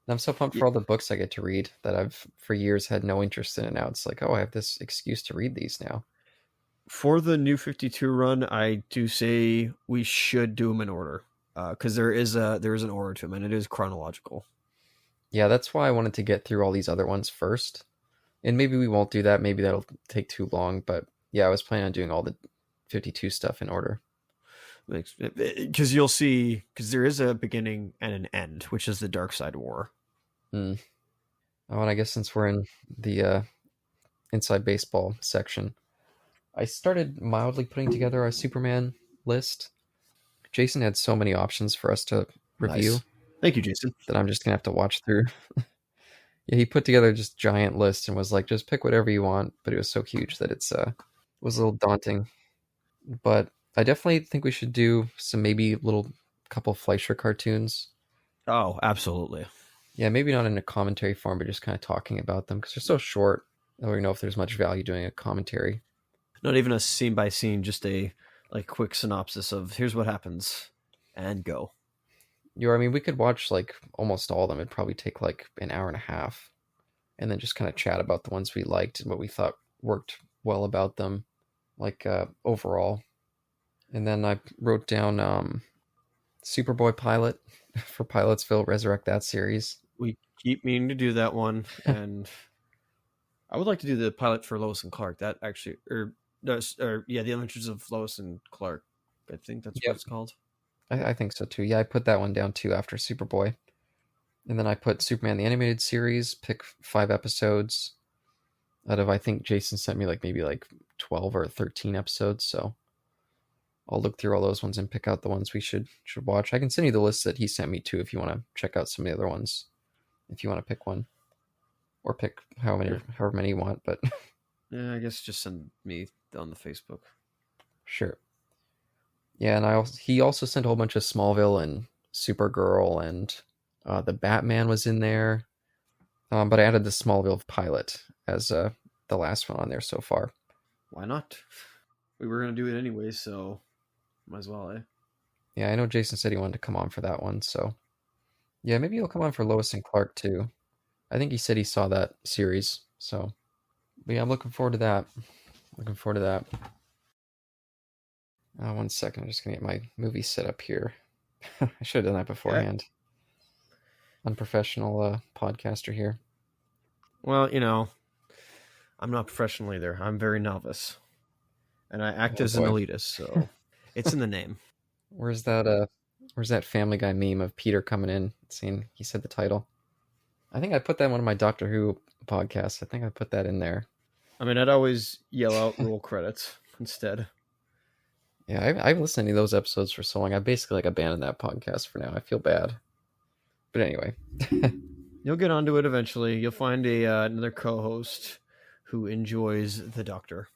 And I'm so pumped for all the books I get to read that I've for years had no interest in, and now it's like, oh, I have this excuse to read these now. For the New 52 run, I do say we should do them in order, because there is an order to them, and it is chronological. Yeah, that's why I wanted to get through all these other ones first. And maybe we won't do that. Maybe that'll take too long. But yeah, I was planning on doing all the 52 stuff in order. Because you'll see, because there is a beginning and an end, which is the Dark Side War. Oh, and I guess since we're in the Inside Baseball section, I started mildly putting together a Superman list. Jason had so many options for us to review. Nice. Thank you, Jason. That I'm just going to have to watch through. Yeah, he put together just giant lists and was like, just pick whatever you want. But it was so huge that it was a little daunting. But I definitely think we should do some maybe little couple Fleischer cartoons. Oh, absolutely. Yeah, maybe not in a commentary form, but just kind of talking about them because they're so short. I don't know if there's much value doing a commentary. Not even a scene by scene, just a like quick synopsis of here's what happens and go. I mean, we could watch like almost all of them. It'd probably take like an hour and a half, and then just kind of chat about the ones we liked and what we thought worked well about them, like overall. And then I wrote down Superboy pilot for Pilotsville, resurrect that series. We keep meaning to do that one, and I would like to do the pilot for Lois and Clark. That actually, the Adventures of Lois and Clark. I think that's what it's called. I think so too. Yeah, I put that one down too after Superboy. And then I put Superman the Animated Series, pick 5 episodes out of, I think Jason sent me maybe 12 or 13 episodes. So I'll look through all those ones and pick out the ones we should watch. I can send you the list that he sent me too if you want to check out some of the other ones, if you want to pick one. Or pick however many you want. But yeah, I guess just send me on the Facebook. Sure. Yeah, and he also sent a whole bunch of Smallville and Supergirl, and the Batman was in there. But I added the Smallville pilot as the last one on there so far. Why not? We were going to do it anyway, so might as well, eh? Yeah, I know Jason said he wanted to come on for that one, so yeah, maybe he'll come on for Lois and Clark too. I think he said he saw that series, so but yeah, I'm looking forward to that. One second, I'm just gonna get my movie set up here. I should have done that beforehand. Yeah. Unprofessional podcaster here. Well, I'm not professional either. I'm very novice, and I act as an elitist, so it's in the name. Where's that Family Guy meme of Peter coming in saying he said the title? I think I put that in one of my Doctor Who podcasts. I think I put that in there. I mean, I'd always yell out roll credits instead. Yeah, I've listened to those episodes for so long. I basically abandoned that podcast for now. I feel bad. But anyway. You'll get onto it eventually. You'll find another co-host who enjoys the Doctor.